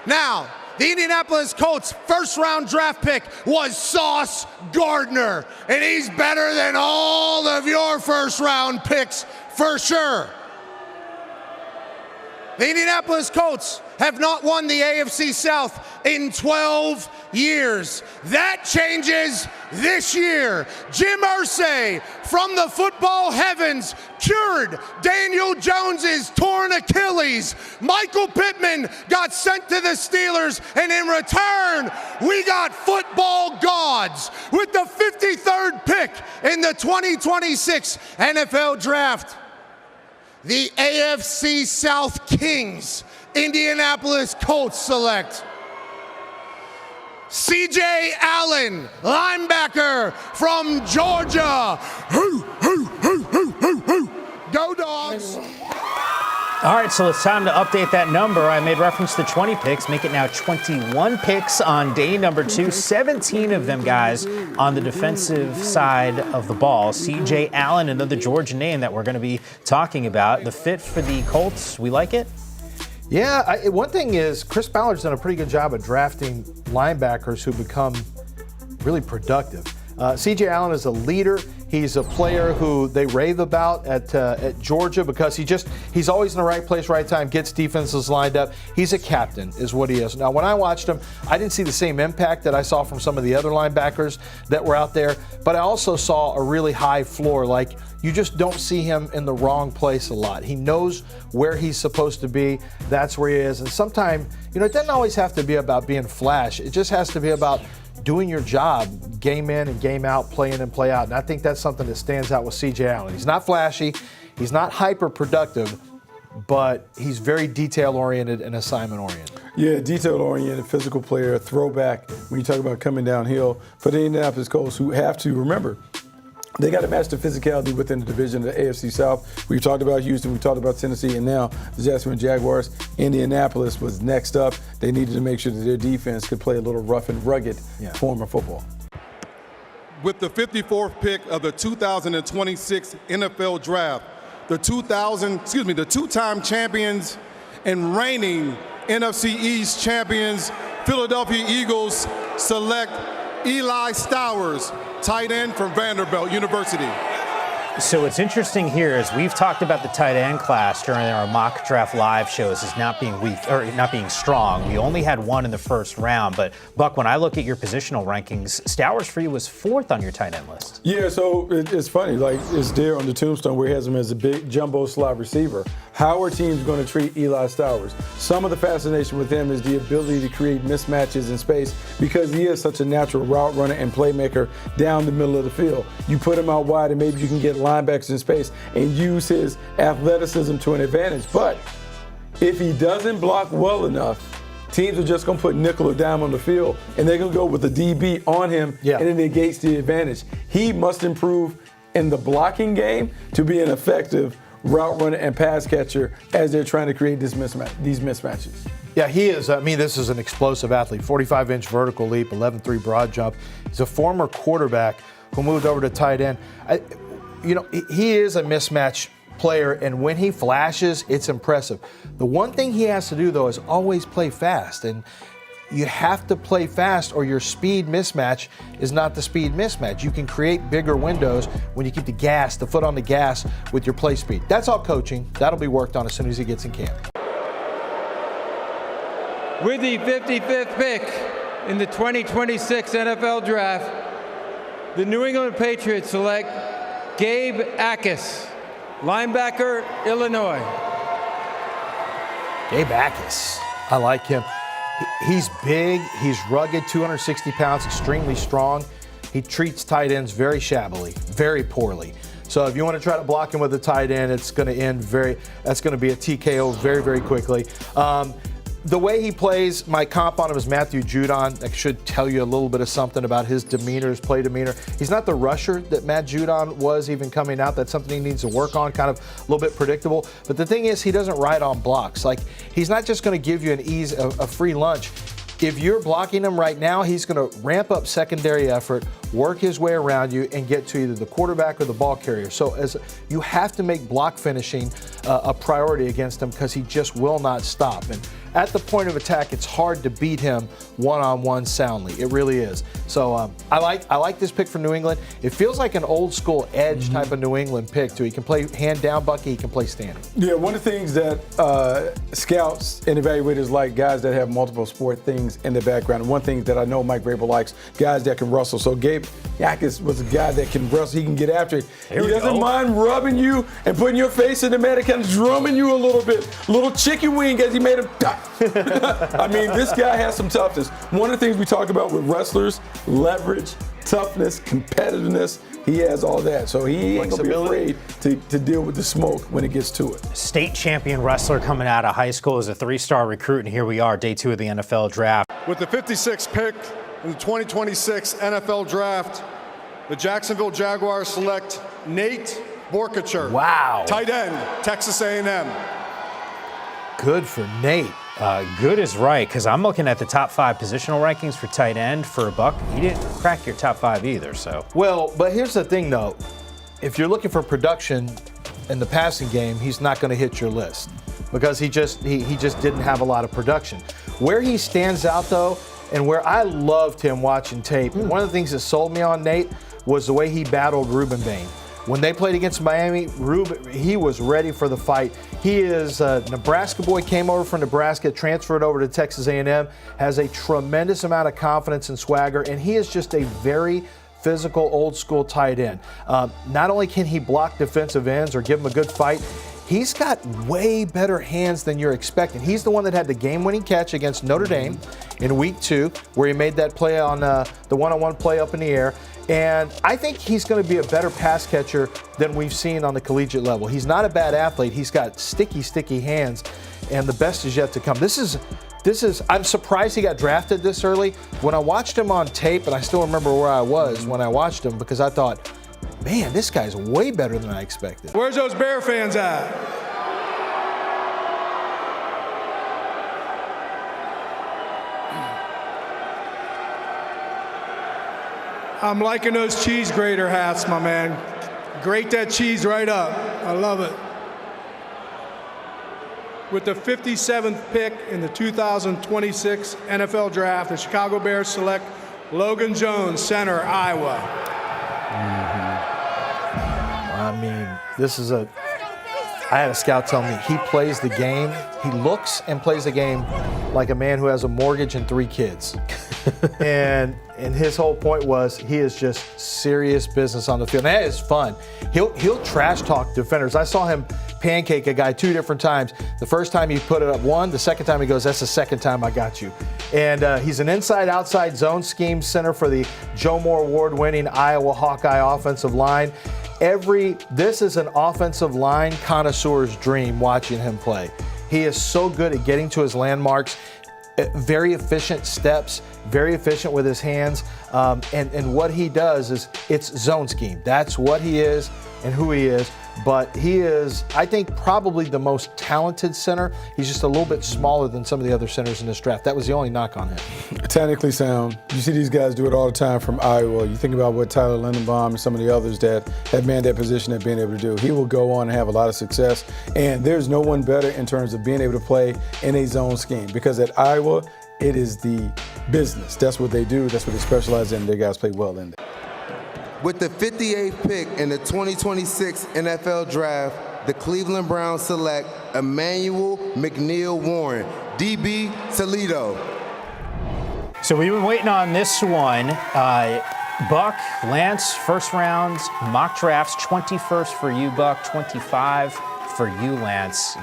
R: Now, the Indianapolis Colts first-round draft pick was Sauce Gardner, and he's better than all of your first-round picks for sure. The Indianapolis Colts have not won the AFC South in 12 years. That changes this year. Jim Irsay from the football heavens cured Daniel Jones's torn Achilles. Michael Pittman got sent to the Steelers, and in return, we got football gods with the 53rd pick in the 2026 NFL Draft. The AFC South Kings, Indianapolis Colts select C.J. Allen, linebacker from Georgia. Go Dogs.
A: All right, so it's time to update that number. I made reference to 20 picks, make it now 21 picks on day number 2. 17 of them, guys, on the defensive side of the ball. C.J. Allen, another Georgia name that we're going to be talking about. The fit for the Colts, we like it?
C: Yeah, one thing is Chris Ballard's done a pretty good job of drafting linebackers who become really productive. C.J. Allen is a leader. He's a player who they rave about at Georgia because he's always in the right place, right time, gets defenses lined up. He's a captain is what he is. Now, when I watched him, I didn't see the same impact that I saw from some of the other linebackers that were out there, but I also saw a really high floor. Like, you just don't see him in the wrong place a lot. He knows where he's supposed to be. That's where he is. And sometimes, it doesn't always have to be about being flash. It just has to be about doing your job, game in and game out, play in and play out. And I think that's something that stands out with C.J. Allen. He's not flashy, he's not hyper-productive, but he's very detail-oriented and assignment-oriented.
D: Yeah, detail-oriented, physical player, throwback when you talk about coming downhill. For the Indianapolis Colts, who have to remember, they got to match the physicality within the division of the AFC South. We've talked about Houston, we talked about Tennessee, and now the Jacksonville Jaguars. Indianapolis was next up. They needed to make sure that their defense could play a little rough and rugged form of football.
K: With the 54th pick of the 2026 NFL Draft, the two-time champions and reigning NFC East champions, Philadelphia Eagles select Eli Stowers, tight end from Vanderbilt University.
A: So what's interesting here is we've talked about the tight end class during our mock draft live shows as not being weak or not being strong. We only had one in the first round, but Buck, when I look at your positional rankings, Stowers for you was 4th on your tight end list.
D: Yeah, so it's funny. Like, it's there on the tombstone where he has him as a big jumbo slot receiver. How are teams going to treat Eli Stowers? Some of the fascination with him is the ability to create mismatches in space because he is such a natural route runner and playmaker down the middle of the field. You put him out wide and maybe you can get linebackers in space and use his athleticism to an advantage. But if he doesn't block well enough, teams are just going to put nickel or dime on the field and they're going to go with the DB on him and it negates the advantage. He must improve in the blocking game to be an effective route runner and pass catcher as they're trying to create these mismatches.
C: Yeah, he is. I mean, this is an explosive athlete. 45-inch vertical leap, 11.3 broad jump. He's a former quarterback who moved over to tight end. He is a mismatch player, and when he flashes, it's impressive. The one thing he has to do, though, is always play fast. And you have to play fast or your speed mismatch is not the speed mismatch. You can create bigger windows when you keep the foot on the gas with your play speed. That's all coaching. That'll be worked on as soon as he gets in camp.
G: With the 55th pick in the 2026 NFL Draft, the New England Patriots select Gabe Akis, linebacker, Illinois.
C: Gabe Akis, I like him. He's big, he's rugged, 260 pounds, extremely strong. He treats tight ends very shabbily, very poorly. So if you want to try to block him with a tight end, it's going to end that's going to be a TKO very, very quickly. The way he plays, my comp on him is Matthew Judon. That should tell you a little bit of something about his demeanor, his play demeanor. He's not the rusher that Matt Judon was even coming out. That's something he needs to work on, kind of a little bit predictable. But the thing is, he doesn't ride on blocks. Like, he's not just going to give you a free lunch. If you're blocking him right now, he's going to ramp up secondary effort, work his way around you, and get to either the quarterback or the ball carrier. So you have to make block finishing a priority against him because he just will not stop. And at the point of attack, it's hard to beat him one-on-one soundly. It really is. So I like this pick for New England. It feels like an old school edge type of New England pick too. He can play hand down Bucky, he can play standing.
D: Yeah, one of the things that scouts and evaluators like guys that have multiple sport things in the background. And one thing that I know Mike Vrabel likes, guys that can wrestle. So Gabe Akis was a guy that can wrestle. He can get after it. He doesn't mind rubbing you and putting your face in the mat and kind of drumming you a little bit. Little chicken wing as he made him. I mean, this guy has some toughness. One of the things we talk about with wrestlers, leverage, toughness, competitiveness. He has all that, so he ain't gonna be afraid to deal with the smoke when it gets to it.
A: State champion wrestler coming out of high school is a 3-star recruit, and here we are, day 2 of the NFL Draft.
S: With the 56th pick in the 2026 NFL Draft, the Jacksonville Jaguars select Nate Borkacher.
C: Wow.
S: Tight end, Texas A&M.
C: Good for Nate.
A: Good is right, because I'm looking at the top 5 positional rankings for tight end for a buck. He didn't crack your top 5 either, so.
C: Well, but here's the thing, though. If you're looking for production in the passing game, he's not going to hit your list because he just didn't have a lot of production. Where he stands out, though, and where I loved him watching tape, and one of the things that sold me on Nate was the way he battled Ruben Bain. When they played against Miami, he was ready for the fight. He is a Nebraska boy, came over from Nebraska, transferred over to Texas A&M, has a tremendous amount of confidence and swagger, and he is just a very physical, old school tight end. Not only can he block defensive ends or give them a good fight, he's got way better hands than you're expecting. He's the one that had the game-winning catch against Notre Dame in week 2, where he made that play on the one-on-one play up in the air. And I think he's going to be a better pass catcher than we've seen on the collegiate level. He's not a bad athlete. He's got sticky hands, and the best is yet to come. I'm surprised he got drafted this early. When I watched him on tape, and I still remember where I was when I watched him, because I thought, man, this guy's way better than I expected.
S: Where's those Bear fans at? I'm liking those cheese grater hats, my man. Grate that cheese right up. I love it. With the 57th pick in the 2026 NFL Draft, the Chicago Bears select Logan Jones, center, Iowa.
C: I mean, I had a scout tell me he plays the game. He looks and plays the game like a man who has a mortgage and 3 kids. And his whole point was he is just serious business on the field. And that is fun. He'll trash talk defenders. I saw him pancake a guy 2 different times. The first time he put it up 1, the second time he goes, that's the second time I got you. And he's an inside-outside zone scheme center for the Joe Moore Award-winning Iowa Hawkeye offensive line. This is an offensive line connoisseur's dream watching him play. He is so good at getting to his landmarks, very efficient steps, very efficient with his hands, and what he does is it's zone scheme. That's what he is and who he is. But he is, I think, probably the most talented center. He's just a little bit smaller than some of the other centers in this draft. That was the only knock on him.
D: Technically sound. You see these guys do it all the time from Iowa. You think about what Tyler Lindenbaum and some of the others that have manned that position have been able to do. He will go on and have a lot of success. And there's no one better in terms of being able to play in a zone scheme. Because at Iowa, It is the business. That's what they do. That's what they specialize in. Their guys play well in there.
I: With the 58th pick in the 2026 NFL Draft, the Cleveland Browns select Emmanuel McNeil Warren, DB Toledo.
A: So we've been waiting on this one. Buck, Lance, first round mock drafts, 21st for you, Buck, 25 for you, Lance.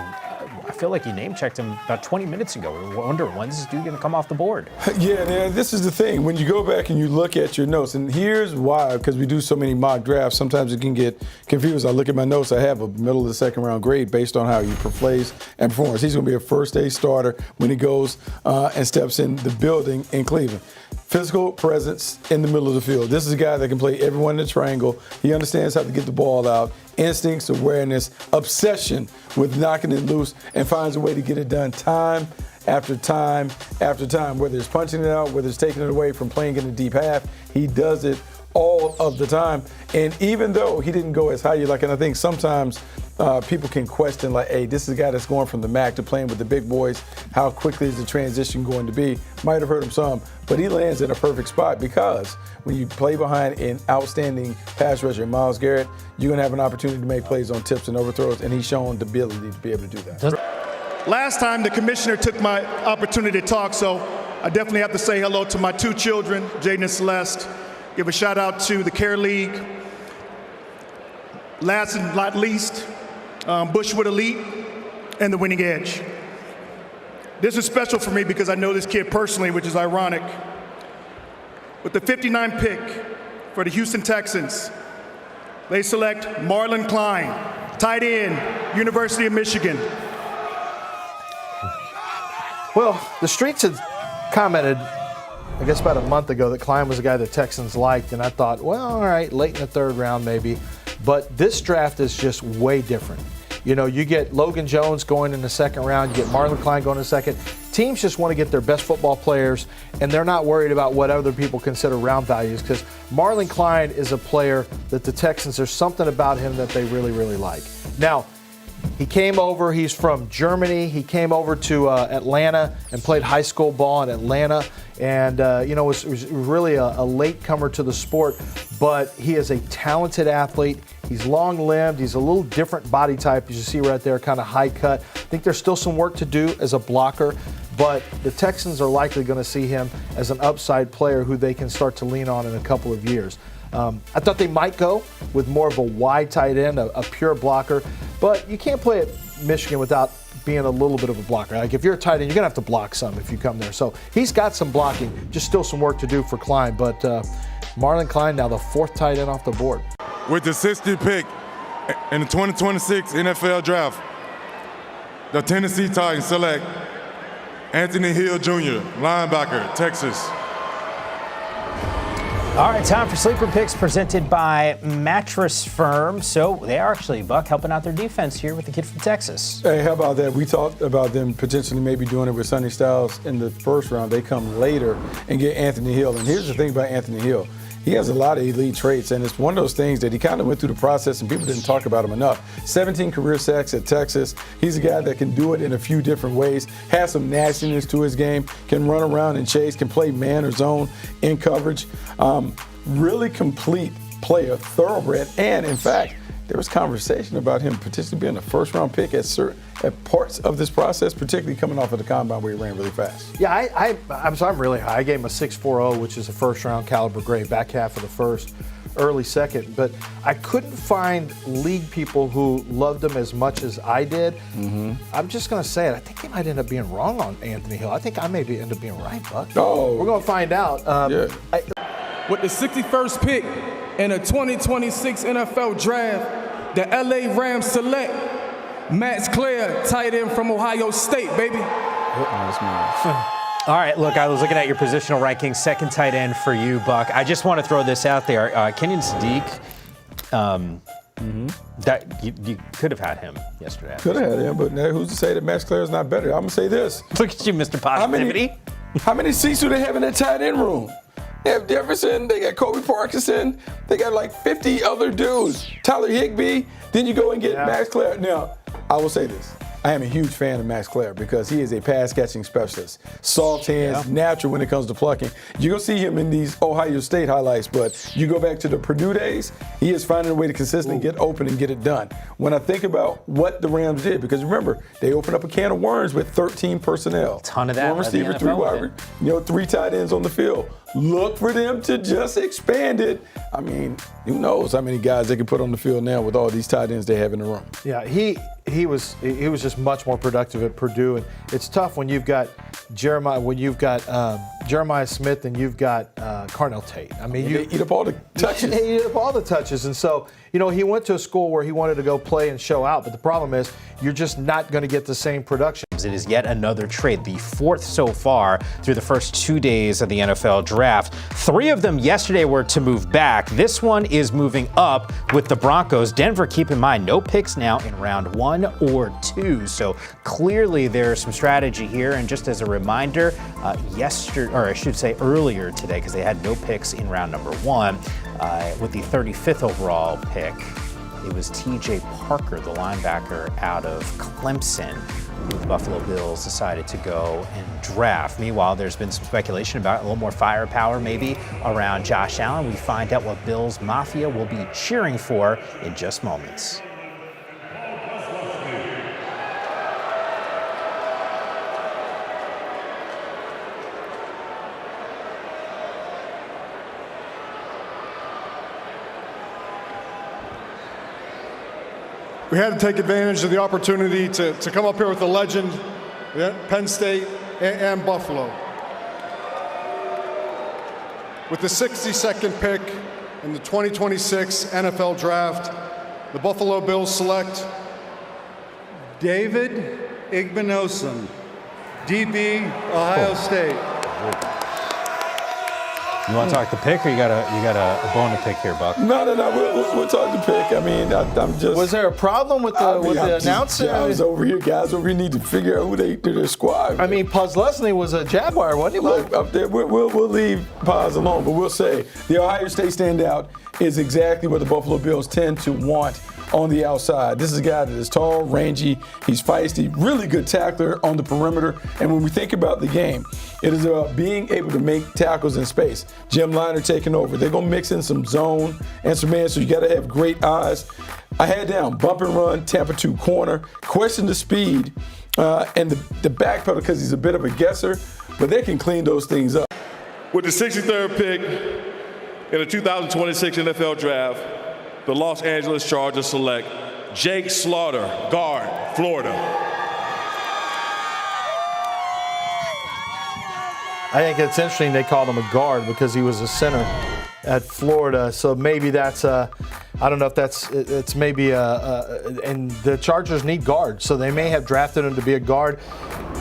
A: I feel like you name-checked him about 20 minutes ago. We wonder, when's this dude going to come off the board?
D: Yeah, this is the thing. When you go back and you look at your notes, and here's why, because we do so many mock drafts, sometimes it can get confused. I look at my notes, I have a middle of the second round grade based on how he plays and performs. He's going to be a first-day starter when he goes and steps in the building in Cleveland. Physical presence in the middle of the field. This is a guy that can play everyone in the triangle. He understands how to get the ball out. Instincts, awareness, obsession with knocking it loose, and finds a way to get it done time after time after time. Whether it's punching it out, whether it's taking it away from playing in the deep half, he does it all of the time. And even though he didn't go as high you like, and I think sometimes people can question, like, hey, this is a guy that's going from the MAC to playing with the big boys. How quickly is the transition going to be? Might have hurt him some, but he lands in a perfect spot because when you play behind an outstanding pass rusher, Myles Garrett, you're going to have an opportunity to make plays on tips and overthrows, and he's shown the ability to be able to do that.
S: Last time the commissioner took my opportunity to talk, so I definitely have to say hello to my two children, Jaden and Celeste. Give a shout out to the Care League. Last and not least, Bushwood Elite and the Winning Edge. This is special for me because I know this kid personally, which is ironic. With the 59th pick for the Houston Texans, they select Marlon Klein, tight end, University of Michigan.
C: Well, the streets had commented, I guess about a month ago, that Klein was a guy the Texans liked, and I thought, well, all right, late in the third round maybe. But this draft is just way different. You know, you get Logan Jones going in the second round, you get Marlon Klein going in the second. Teams just want to get their best football players, and they're not worried about what other people consider round values, because Marlon Klein is a player that the Texans, there's something about him that they really, really like. Now, he came over, he's from Germany. He came over to Atlanta and played high school ball in Atlanta. And, was really a late comer to the sport. But he is a talented athlete. He's long-limbed. He's a little different body type, as you see right there, kind of high cut. I think there's still some work to do as a blocker. But the Texans are likely going to see him as an upside player who they can start to lean on in a couple of years. I thought they might go with more of a wide tight end, a pure blocker, but you can't play at Michigan without being a little bit of a blocker. Like if you're a tight end, you're gonna have to block some if you come there. So he's got some blocking, just still some work to do for Klein. But Marlon Klein now the fourth tight end off the board.
T: With the 60th pick in the 2026 NFL Draft, the Tennessee Titans select Anthony Hill Jr., linebacker, Texas.
A: All right, time for Sleeper Picks presented by Mattress Firm. So they are actually, Buck, helping out their defense here with the kid from Texas.
D: Hey, how about that? We talked about them potentially maybe doing it with Sonny Styles in the first round. They come later and get Anthony Hill. And here's the thing about Anthony Hill. He has a lot of elite traits, and it's one of those things that he kind of went through the process and people didn't talk about him enough. 17 career sacks at Texas. He's a guy that can do it in a few different ways, has some nastiness to his game, can run around and chase, can play man or zone in coverage. Really complete player, thoroughbred, and in fact, there was conversation about him potentially being a first-round pick at parts of this process, particularly coming off of the combine where he ran really fast.
C: Yeah, I'm really high. I gave him a 6.40, which is a first-round caliber grade, back half of the first, early second. But I couldn't find league people who loved him as much as I did. Mm-hmm. I'm just going to say it. I think they might end up being wrong on Anthony Hill. I think I may end up being right, Buck.
D: Oh,
C: we're going to find out.
N: With the 61st pick in the 2026 NFL Draft, the LA Rams select Max Clare, tight end from Ohio State, baby.
A: All right, look, I was looking at your positional rankings, second tight end for you, Buck. I just want to throw this out there. Kenyon Sadiq, that you could have had him yesterday.
D: Could have had him, but now who's to say that Max Clare is not better? I'm going to say this.
A: Look at you, Mr. Positivity.
D: How many seats do they have in that tight end room? They have Jefferson, they got Kobe Parkinson, they got like 50 other dudes. Tyler Higbee, then you go and get Max Clare. Now, I will say this. I am a huge fan of Max Clare because he is a pass-catching specialist. Soft hands, natural when it comes to plucking. You're going to see him in these Ohio State highlights, but you go back to the Purdue days, he is finding a way to consistently get open and get it done. When I think about what the Rams did, because remember, they opened up a can of worms with 13 personnel.
A: Ton of that.
D: One receiver, 3 wide, 3 tight ends on the field. Look for them to just expand it. I mean, who knows how many guys they can put on the field now with all these tight ends they have in the room.
C: Yeah, he was just much more productive at Purdue, and it's tough when you've got Jeremiah Smith and you've got Carnell Tate. I mean,
D: you eat up all the touches.
C: He eat up all the touches, and so he went to a school where he wanted to go play and show out. But the problem is, you're just not going to get the same production.
A: It is yet another trade, the 4th so far through the first 2 days of the NFL draft. 3 of them yesterday were to move back. This one is moving up with the Broncos. Denver, keep in mind, no picks now in round 1 or 2. So clearly there's some strategy here. And just as a reminder, earlier today, because they had no picks in round number 1, with the 35th overall pick, it was T.J. Parker, the linebacker out of Clemson, who the Buffalo Bills decided to go and draft. Meanwhile, there's been some speculation about a little more firepower maybe around Josh Allen. We find out what Bills Mafia will be cheering for in just moments.
U: We had to take advantage of the opportunity to come up here with a legend, Penn State and Buffalo. With the 62nd pick in the 2026 NFL Draft, the Buffalo Bills select
F: David Igbinosun, DB, Ohio State.
A: You want to talk the pick, or you got a bone to pick here, Buck?
D: No. We'll talk the pick. I mean, I'm just.
C: Was there a problem with the announcer?
D: Guys over here need to figure out who their squad.
C: I mean, Puz Leslie was a Jaguar, wasn't he?
D: Look, up there, we'll leave Paz alone, but we'll say the Ohio State standout is exactly what the Buffalo Bills tend to want on the outside. This is a guy that is tall, rangy, he's feisty, really good tackler on the perimeter. And when we think about the game, it is about being able to make tackles in space. Jim Liner taking over. They're going to mix in some zone and some man, so you got to have great eyes. I had down bump and run, Tampa 2 corner, question the speed, and the back pedal because he's a bit of a guesser, but they can clean those things up.
V: With the 63rd pick in the 2026 NFL Draft, the Los Angeles Chargers select Jake Slaughter, guard, Florida.
C: I think it's interesting they called him a guard because he was a center at Florida. So maybe that's I don't know if it's maybe and the Chargers need guards, so they may have drafted him to be a guard.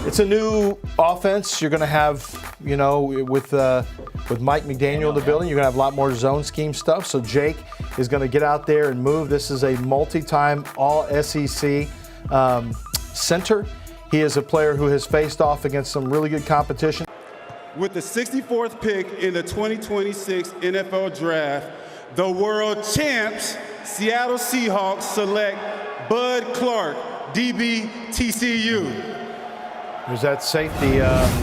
C: It's a new offense. You're going to have, with Mike McDaniel in the building, you're going to have a lot more zone scheme stuff. So Jake is going to get out there and move. This is a multi-time All-SEC center. He is a player who has faced off against some really good competition.
W: With the 64th pick in the 2026 NFL Draft, the world champs, Seattle Seahawks, select Bud Clark, DB, TCU.
C: There's that safety.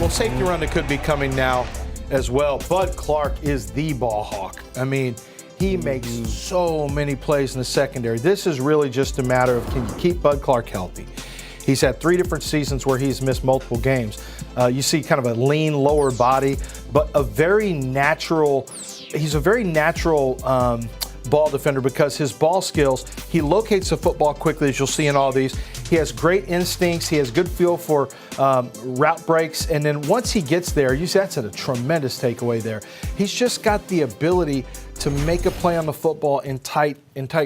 C: Safety run that could be coming now as well. Bud Clark is the ball hawk. I mean, he makes so many plays in the secondary. This is really just a matter of, can you keep Bud Clark healthy? He's had 3 different seasons where he's missed multiple games. You see kind of a lean lower body, but he's a very natural ball defender because his ball skills, he locates the football quickly, as you'll see in all these. He has great instincts. He has good feel for route breaks. And then once he gets there, you see that's a tremendous takeaway there. He's just got the ability to make a play on the football in tight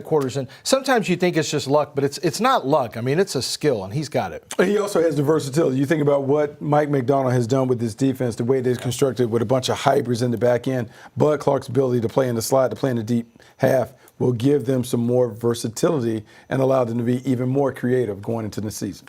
C: quarters. And sometimes you think it's just luck, but it's not luck. I mean, it's a skill, and he's got it.
D: He also has the versatility. You think about what Mike McDonald has done with this defense, the way they've constructed with a bunch of hybrids in the back end. Bud Clark's ability to play in the slot, to play in the deep half, will give them some more versatility and allow them to be even more creative going into the season.